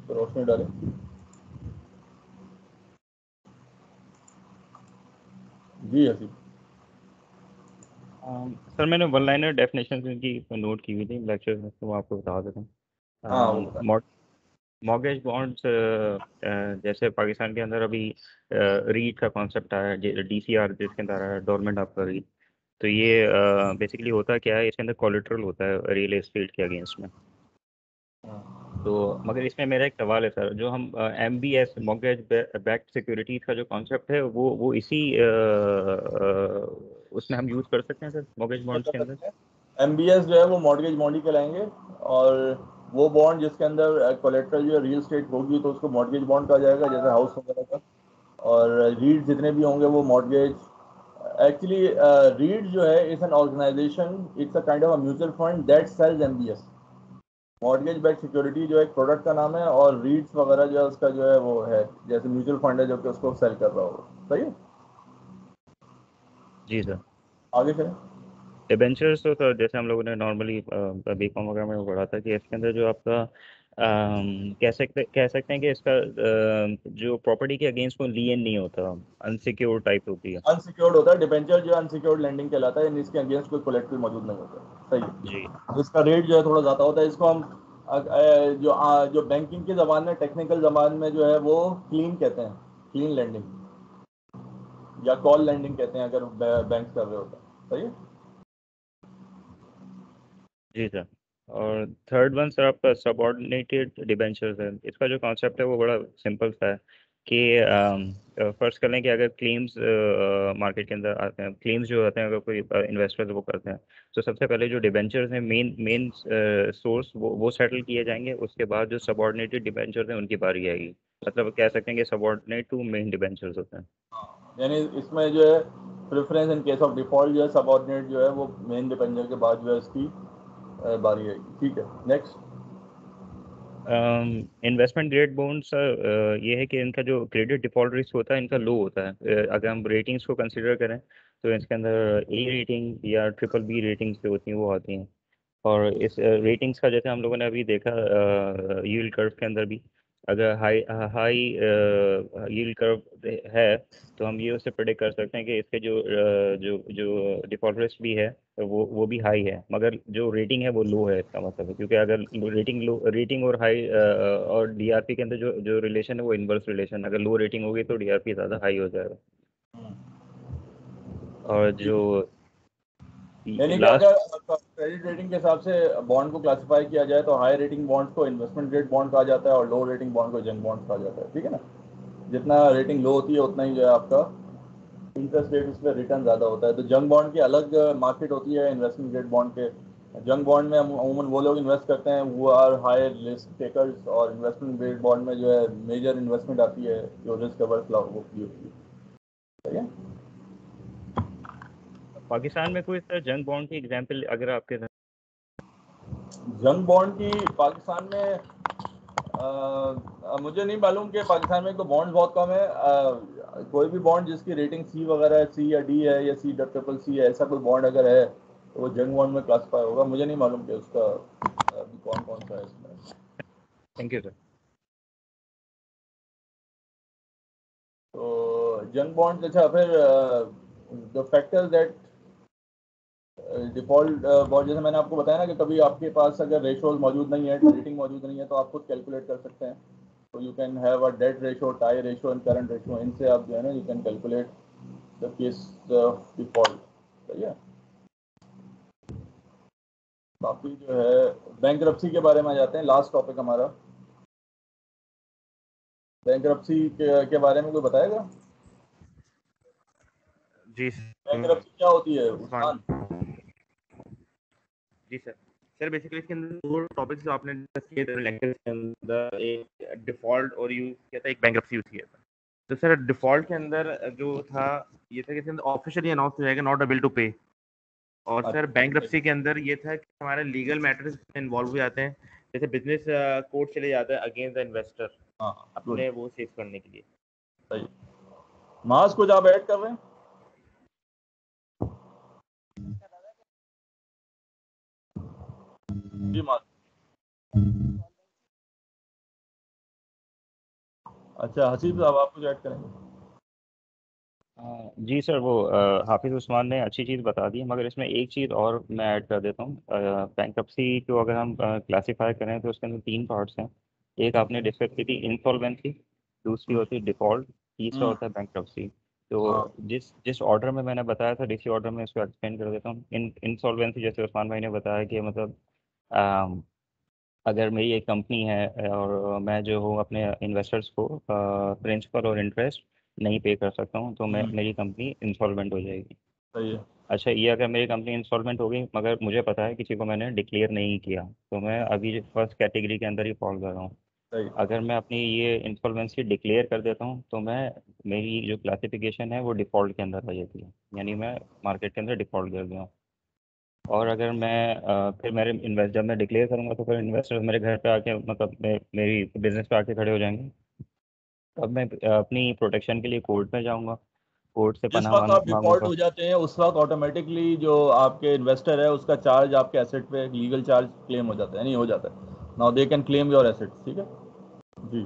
Speaker 1: रोशनी डाले? जी हसीब।
Speaker 3: सर मैंने वन लाइनर डेफिनेशन इनकी नोट की हुई थी लेक्चर में, तो मैं आपको बता देता
Speaker 1: हाँ, वो
Speaker 3: हूँ।
Speaker 1: बताएं।
Speaker 3: मॉर्गेज बॉन्ड्स जैसे पाकिस्तान के अंदर अभी रीट का कॉन्सेप्ट आया है, डीसीआर जिसके अंदर आया है, डोरमेंट आपका रीट। तो ये बेसिकली होता क्या है, इसके अंदर कोलेट्रल होता है रियल एस्टेट के अगेंस्ट में। तो मगर इसमें मेरा एक सवाल है सर, जो हम MBS मॉर्गेज बैक्ड सिक्योरिटीज का जो कॉन्सेप्ट है वो इसी उसमें हम यूज़ कर सकते हैं सर, मॉर्गेज बॉन्ड्स के अंदर?
Speaker 1: MBS जो है वो मॉर्गेज बॉन्ड ही कहलाएंगे, और वो बॉन्ड जिसके अंदर कोलेट्रल जो रियल स्टेट होगी तो उसको मॉर्गेज बॉन्ड कहा जाएगा, जैसे हाउस वगैरह का। और रीड जितने भी होंगे वो मॉर्गेज। एक्चुअली रीड जो है is an organization, it's a kind of a mutual fund that sells MBS। Mortgage backed security जो है एक प्रोडक्ट का नाम है, और रीड्स वगैरह जो है उसका जो है वो है जैसे म्यूचुअल फंड है जो कि उसको सेल कर रहा हो। सही है,
Speaker 3: जी सर।
Speaker 1: आगे चलें।
Speaker 3: डिबेंचर्स तो सर जैसे हम लोगों ने नॉर्मली बीकॉम वगैरह में पढ़ा था कि इसके अंदर जो आपका कह सकते हैं कि इसका जो प्रॉपर्टी के अगेंस्ट में लियन नहीं होता, अनसिक्योर्ड टाइप होती है।
Speaker 1: अनसिक्योर्ड होता है डिबेंचर, जो अनसिक्योर्ड लेंडिंग कहलाता है, यानी इसके अगेंस्ट कोई कोलेट्रल मौजूद नहीं होता। सही है।
Speaker 3: जी
Speaker 1: इसका रेट जो है थोड़ा ज़्यादा होता है। इसको हम जो बैंकिंग की ज़बान में, टेक्निकल ज़बान में जो है वो क्लीन कहते हैं, क्लीन लेंडिंग या कॉल लेंडिंग कहते हैं अगर बैंक कर रहे होते हैं। सही है।
Speaker 3: जी सर। और थर्ड वन सर आपका सबऑर्डिनेटेड डिबेंचर्स है। इसका जो कॉन्सेप्ट है वो बड़ा सिंपल सा है कि फर्स्ट कर लें कि अगर क्लेम्स मार्केट के अंदर आते हैं, क्लेम्स जो आते हैं अगर कोई इन्वेस्टर वो करते हैं, तो सबसे पहले जो डिबेंचर्स हैं मेन मेन सोर्स वो सेटल किए जाएंगे। उसके बाद जो सबऑर्डिनेटेड डिबेंचर्स हैं उनकी बारी आएगी। मतलब कह सकते हैं कि सबऑर्डिनेट टू मेन डिबेंचर्स होते हैं।
Speaker 1: यानी इसमें जो है preference in case of default जो है सबऑर्डिनेट जो है वो मेन डिबेंचर के बाद जो है इसकी बारी आएगी। ठीक है, नेक्स्ट।
Speaker 3: इन्वेस्टमेंट ग्रेड बॉन्ड्स ये है कि इनका जो क्रेडिट डिफॉल्ट रिस्क होता है इनका लो होता है। अगर हम रेटिंग्स को कंसीडर करें तो इसके अंदर A रेटिंग या BBB रेटिंग्स जो होती हैं वो आती हैं। और इस रेटिंग्स का जैसे हम लोगों ने अभी देखा यील्ड कर्व के अंदर भी, अगर हाई हाई यील्ड कर्व है तो हम ये उससे प्रेडिक्ट कर सकते हैं कि इसके जो जो डिफॉल्ट रिस्क भी है वो भी हाई है, मगर जो रेटिंग है वो लो है। इसका मतलब है क्योंकि अगर रेटिंग लो, रेटिंग और हाई और DRP के अंदर जो जो रिलेशन है वो इन्वर्स रिलेशन, अगर लो रेटिंग होगी तो DRP ज़्यादा हाई हो जाएगा। और जो
Speaker 1: यानी कि
Speaker 3: लास्ट,
Speaker 1: अगर क्रेडिट रेटिंग के हिसाब से बॉन्ड को क्लासिफाई किया जाए तो हाई रेटिंग बॉन्ड को इन्वेस्टमेंट ग्रेड बॉन्ड कहा जाता है और लो रेटिंग बॉन्ड को जंक बॉन्ड कहा जाता है। ठीक है ना। जितना रेटिंग लो होती है उतना ही जो है आपका इंटरेस्ट रेट उस पर रिटर्न ज़्यादा होता है। तो जंक बॉन्ड की अलग मार्केट होती है इन्वेस्टमेंट ग्रेड बॉन्ड के। जंक बॉन्ड में अमूमन वो लोग इन्वेस्ट करते हैं वो आर हाई रिस्क टेकर्स, और इन्वेस्टमेंट ग्रेड बॉन्ड में जो है मेजर इन्वेस्टमेंट आती है जो रिस्क अवर वो की होती है। ठीक है।
Speaker 3: पाकिस्तान में कोई सर जंग बॉन्ड की एग्जांपल अगर आपके साथ?
Speaker 1: जंग बॉन्ड की पाकिस्तान में मुझे नहीं मालूम कि पाकिस्तान में तो बॉन्ड बहुत कम है। कोई भी बॉन्ड जिसकी रेटिंग C वगैरह है, C या D है या C++ है, ऐसा कोई बॉन्ड अगर है तो वो जंग बॉन्ड में क्लासिफाई होगा। मुझे नहीं मालूम कि उसका अभी कौन कौन सा है इसमें।
Speaker 3: Thank you sir.
Speaker 1: तो जंग बॉन्ड, अच्छा फिर the factors that default bond, जैसे मैंने आपको बताया ना कि कभी आपके पास अगर रेशोज मौजूद नहीं है, रेटिंग मौजूद नहीं है, तो आप खुद कैलकुलेट कर सकते हैं। तो you can have a debt ratio, TIE ratio and current ratio. इनसे आप जो है ना you can calculate the case of default. सही है। बाकी जो है बैंकरप्सी के बारे में आ जाते हैं, लास्ट टॉपिक हमारा। बैंकरप्सी के बारे में कोई बताएगा?
Speaker 2: जी
Speaker 1: बैंकरप्सी क्या होती है
Speaker 2: उस्मान।
Speaker 1: उस्मान?
Speaker 2: जी सर। सर बेसिकली इसके अंदर दो टॉपिक्स जो आपने डिस्कस किए थे लेक्चर के अंदर, एक डिफॉल्ट और यूज किया था, एक बैंकरप्सी यूज किया था। तो सर डिफॉल्ट के अंदर जो था ये था कि इसके अंदर ऑफिशियली अनाउंस हो जाएगा नॉट अवेल टू पे। और सर बैंकरप्सी के अंदर ये था कि हमारे लीगल मैटर्स इन्वॉल्व हो जाते हैं, जैसे बिजनेस कोर्ट चले जाता है अगेंस्ट द इन्वेस्टर
Speaker 1: हाँ,
Speaker 2: अपने वो सेव करने के लिए।
Speaker 1: सही। मास कुछ आप ऐड कर रहे हैं? जी मास। अच्छा हसीब साहब आप कुछ ऐड करेंगे?
Speaker 3: जी सर, वो हाफिज़ उस्मान ने अच्छी चीज़ बता दी, मगर इसमें एक चीज़ और मैं ऐड कर देता हूँ। बैंकरप्सी को अगर हम क्लासीफाई करें तो उसके अंदर तीन पार्ट्स हैं। एक आपने डिस्कस की थी इंसॉल्वेंसी, दूसरी होती है डिफॉल्ट, तीसरा होता है बैंक्रप्सी। तो
Speaker 1: हाँ
Speaker 3: जिस ऑर्डर में मैंने बताया था, इसी ऑर्डर में इसको एक्सप्लेन कर देता हूँ। इंसॉल्वेंसी जैसे उस्मान भाई ने बताया कि मतलब अगर मेरी एक कंपनी है और मैं जो हूँ अपने इन्वेस्टर्स को प्रिंसिपल और इंटरेस्ट नहीं पे कर सकता हूँ, तो मैं मेरी कंपनी इंसॉल्वेंट हो जाएगी।
Speaker 1: सही है।
Speaker 3: अच्छा, ये अगर मेरी कंपनी इंस्टॉलमेंट हो गई मगर मुझे पता है किसी को मैंने डिक्लेयर नहीं किया, तो मैं अभी फर्स्ट कैटेगरी के अंदर ही फॉल कर रहा हूँ।
Speaker 1: सही।
Speaker 3: अगर मैं अपनी ये इंस्टॉलमेंसी डिक्लेयर कर देता हूँ तो मैं मेरी जो क्लासिफिकेशन है वो डिफ़ॉल्ट के अंदर आ जाती है, यानी मैं मार्केट के अंदर डिफ़ॉल्ट कर गया हूँ। और अगर मैं फिर मेरे इन्वेस्ट जब मैं डिक्लेयर करूँगा तो फिर इन्वेस्टर मेरे घर पे आके मतलब मेरी बिजनेस पे आके खड़े हो जाएंगे। तब मैं अपनी प्रोटेक्शन के लिए कोर्ट में जाऊँगा, कोर्ट से
Speaker 1: जिस
Speaker 3: पनाह
Speaker 1: वक्त आप डिफॉल्ट
Speaker 3: मांगूंगा।
Speaker 1: हो जाते हैं उस वक्त ऑटोमेटिकली जो आपके इन्वेस्टर है उसका चार्ज आपके एसेट पे लीगल चार्ज क्लेम हो जाता है, नहीं हो जाता है। Now they can claim your assets. ठीक है जी।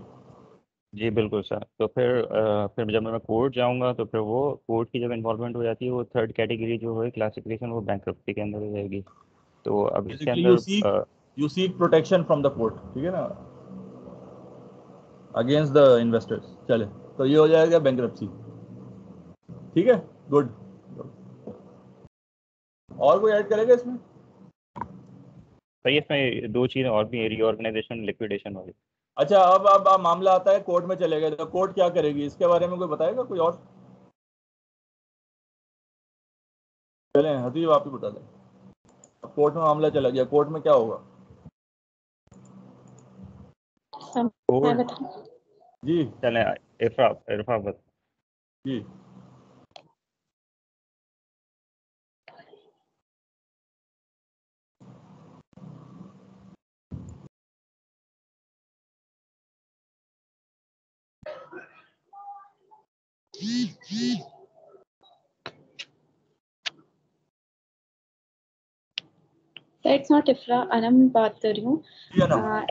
Speaker 3: जी बिल्कुल सर। तो फिर जब मैं कोर्ट जाऊंगा तो फिर वो कोर्ट की जब इन्वॉल्वमेंट हो जाती है, वो थर्ड कैटेगरी जो है क्लासिफिकेशन, वो बैंक्रप्सी के अंदर हो जाएगी। तो अब इसके
Speaker 1: बेसिकली
Speaker 3: अंदर
Speaker 1: you seek protection from the court, ठीक है ना, अगेंस्ट द इन्वेस्टर्स। चले, तो ये हो जाएगा बैंक्रप्सी। ठीक है, गुड। और कोई ऐड करेगा इसमें?
Speaker 3: सही है, इसमें दो चीज़ें और भी है, रीऑर्गेनाइजेशन, लिक्विडेशन वाली।
Speaker 1: अच्छा, अब मामला आता है कोर्ट में चले गए तो कोर्ट क्या करेगी, इसके बारे में कोई बताएगा कोई और? चलें हसीब, आप ही बता दें। अब कोर्ट में मामला चला गया, कोर्ट में क्या होगा?
Speaker 6: मैं
Speaker 3: कोर्ट
Speaker 6: बताऊं?
Speaker 1: जी
Speaker 3: चले, इरफा इरफा बत
Speaker 1: जी।
Speaker 6: इट्स नॉट इफ्रा, अनम बात कर रही हूँ।
Speaker 1: जी अनम।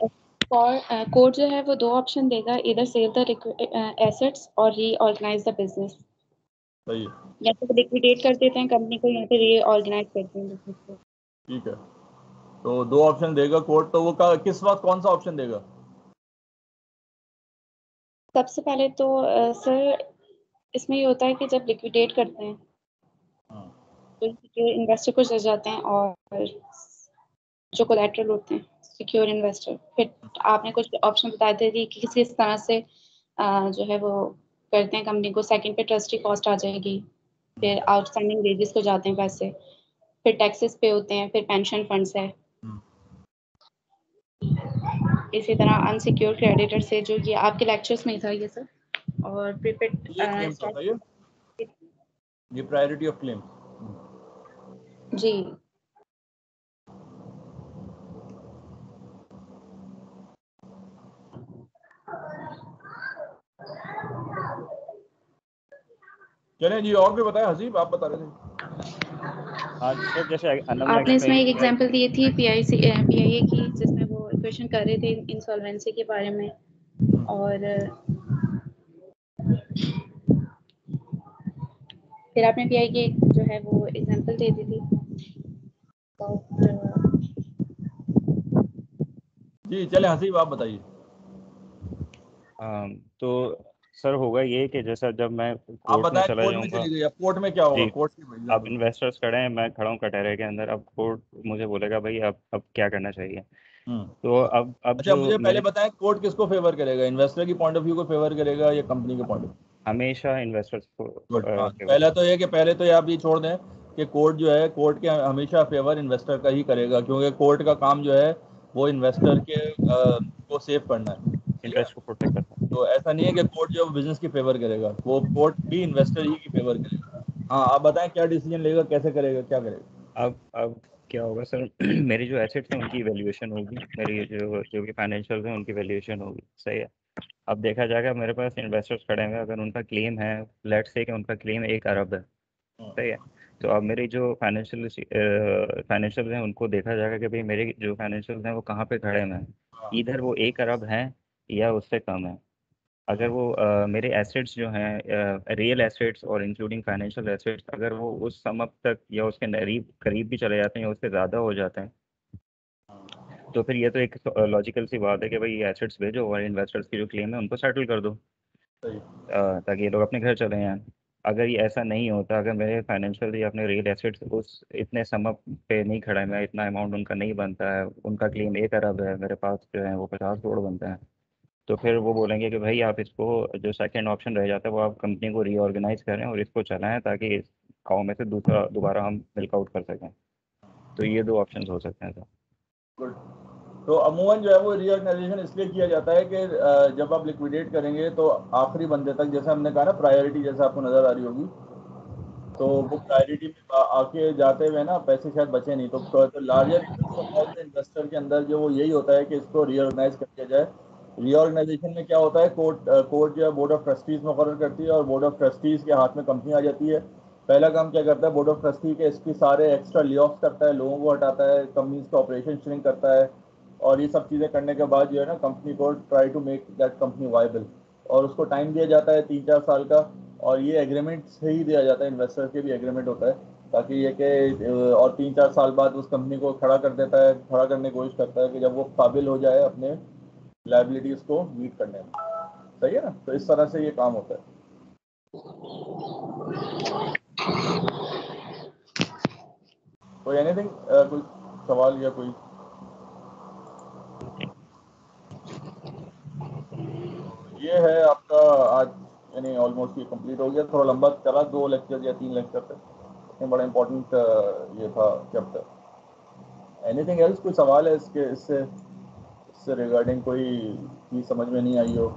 Speaker 6: कोर्ट जो है वो दो ऑप्शन देगा, इधर सेल द एसेट्स और रीऑर्गेनाइज द बिजनेस।
Speaker 1: सही है।
Speaker 6: या तो लिक्विडेट कर देते हैं कंपनी को, या फिर रीऑर्गेनाइज करते हैं बिजनेस को।
Speaker 1: ठीक है, तो दो ऑप्शन देगा कोर्ट, तो वो किस वक्त कौन सा ऑप्शन देगा?
Speaker 6: सबसे पहले तो सर इसमें ये होता है कि जब लिक्विडेट करते हैं तो इन्वेस्टर को चले जाते हैं, और जो कोलैटरल होते हैं सिक्योर इन्वेस्टर, फिर आपने कुछ ऑप्शन बताए थे कि किस तरह से जो है वो करते हैं कंपनी को। सेकंड पे ट्रस्टी कॉस्ट आ जाएगी, फिर आउटस्टैंडिंग वेजेस को जाते हैं पैसे, फिर टैक्सेस पे होते हैं, फिर पेंशन फंड्स है। इसी तरह अनसिक्योर क्रेडिटर से, जो ये आपके लेक्चर्स में ही था ये सब, और प्रीपेड
Speaker 1: ये क्लेम था
Speaker 6: स्टॉक।
Speaker 1: ये प्रायोरिटी ऑफ क्लेम।
Speaker 6: जी
Speaker 1: चलें जी, और भी बताएं हसीब, आप बता रहे थे।
Speaker 3: हाँ सर, जैसे अनम ने
Speaker 6: आपने इसमें
Speaker 3: एक्सप्लेन
Speaker 6: एक
Speaker 3: किया।
Speaker 6: एग्जांपल दी थी पीआईए की, जिसमें वो क्वेश्चन कर रहे थे इंसॉल्वेंसी के बारे में, और फिर आपने पीआई की जो है वो एग्जांपल दे दी थी।
Speaker 1: जी चलें हसीब, आप बताइए।
Speaker 3: तो सर होगा ये कि जैसा जब मैं
Speaker 1: आप
Speaker 3: कोर्ट में
Speaker 1: बताएं,
Speaker 3: चला
Speaker 1: कोर्ट में
Speaker 3: जाऊंगा।
Speaker 1: चली गई, अब कोर्ट में क्या होगा,
Speaker 3: जी,
Speaker 1: कोर्ट की
Speaker 3: अब
Speaker 1: एग्जांपल।
Speaker 3: इन्वेस्टर्स खड़े हैं, मैं खड़ा हूँ कटहरे के अंदर, अब कोर्ट मुझे बोलेगा भाई अब क्या करना चाहिए। तो अब
Speaker 1: अच्छा,
Speaker 3: जो
Speaker 1: मुझे पहले
Speaker 3: मेरे
Speaker 1: बताएं कोर्ट किसको फेवर करेगा, इन्वेस्टर की पॉइंट ऑफ व्यू को फेवर करेगा या कंपनी के पॉइंट ऑफ व्यू?
Speaker 3: हमेशा इन्वेस्टर्स को
Speaker 1: गुड। हाँ,
Speaker 3: फेवर।
Speaker 1: पहले तो ये आप ये छोड़ दें कि कोर्ट जो है, कोर्ट के हमेशा फेवर इन्वेस्टर का ही करेगा, क्योंकि कोर्ट का काम जो है वो इन्वेस्टर के को सेव करना है। ठीक है,
Speaker 3: इंटरेस्ट को प्रोटेक्ट करता है।
Speaker 1: तो ऐसा नहीं है कि कोर्ट जो बिजनेस की फेवर करेगा, वो कोर्ट भी इन्वेस्टर ही की फेवर करेगा। हाँ, आप बताएं क्या डिसीजन लेगा, कैसे करेगा, क्या करेगा?
Speaker 3: अब क्या होगा सर मेरी जो एसेट्स हैं उनकी वैल्यूएशन होगी, मेरी जो भी फाइनेंशियल हैं उनकी वैल्यूएशन होगी, सही है। अब देखा जाएगा मेरे पास इन्वेस्टर्स खड़े हैं, अगर उनका क्लेम है, लेट्स से कि उनका क्लेम 1 अरब है, सही है। तो अब मेरी जो फाइनेंशियल हैं उनको देखा जाएगा कि भाई मेरे जो फाइनेंशियल हैं वो कहाँ पे खड़े हैं, इधर वो 1 अरब हैं या उससे कम है। अगर वो मेरे एसेट्स जो हैं, रियल एसेट्स और इंक्लूडिंग फाइनेंशियल एसेट्स, अगर वो उस सम अप तक या उसके करीब करीब भी चले जाते हैं या उससे ज़्यादा हो जाते हैं, तो फिर ये तो एक लॉजिकल सी बात है कि भाई एसेट्स भेजो और इन्वेस्टर्स की जो क्लेम है उनको सेटल कर दो,
Speaker 1: सही।
Speaker 3: ताकि ये लोग अपने घर चले जाएं। अगर ये ऐसा नहीं होता, अगर मेरे फाइनेंशियल या अपने रियल एसेट्स उस इतने सम पे नहीं खड़ा है, मैं इतना अमाउंट उनका नहीं बनता है, उनका क्लेम 1 अरब है, मेरे पास जो है वो 50 करोड़ बनता है, तो फिर वो बोलेंगे कि भाई आप इसको, जो सेकंड ऑप्शन रह जाता है वो आप कंपनी को रीऑर्गेनाइज करें और इसको चलाएं, ताकि इस गाँव में से दूसरा दोबारा हम मिल्क आउट कर सकें। तो ये 2 ऑप्शन हो सकते हैं सर।
Speaker 1: गुड। तो अमूमन जो है वो रीऑर्गेनाइजेशन इसलिए किया जाता है कि जब आप लिक्विडेट करेंगे तो आखिरी बंदे तक, जैसे हमने कहा ना प्रायोरिटी, जैसे आपको नजर आ रही होगी, तो वो प्रायोरिटी में आके जाते हुए ना पैसे शायद बचे नहीं, तो larger interest of all the investor के अंदर जो वो यही होता है कि इसको रीऑर्गेनाइज कर दिया जाए। रीऑर्गेनाइजेशन में क्या होता है, कोर्ट जो है बोर्ड ऑफ ट्रस्टीज मुकर्रर करती है और बोर्ड ऑफ ट्रस्टीज के हाथ में कंपनी आ जाती है। पहला काम क्या करता है बोर्ड ऑफ ट्रस्टी के, इसकी सारे एक्स्ट्रा ले ऑफ करता है, लोगों को हटाता है, कंपनीज का ऑपरेशन श्रिंक करता है, और ये सब चीज़ें करने के बाद जो है ना कंपनी को try to make that company viable, और उसको टाइम दिया जाता है 3-4 साल का, और ये एग्रीमेंट से ही दिया जाता है, इन्वेस्टर के भी एग्रीमेंट होता है, ताकि ये कि और 3-4 साल बाद उस कंपनी को खड़ा कर देता है, खड़ा करने की कोशिश करता है कि जब वो काबिल हो जाए अपने लाइबिलिटीज को मीट करने में। सही है ना? तो इस तरह से ये काम होता है। कोई एनीथिंग, कोई सवाल या कोई? ये है आपका आज, यानी ऑलमोस्ट ये कंप्लीट हो गया, थोड़ा लंबा चला, 2 लेक्चर या 3 लेक्चर तक, बड़ा इंपॉर्टेंट ये था चैप्टर। एनीथिंग एल्स, कोई सवाल है इसके, इससे रिगार्डिंग कोई चीज़ समझ में नहीं आई हो?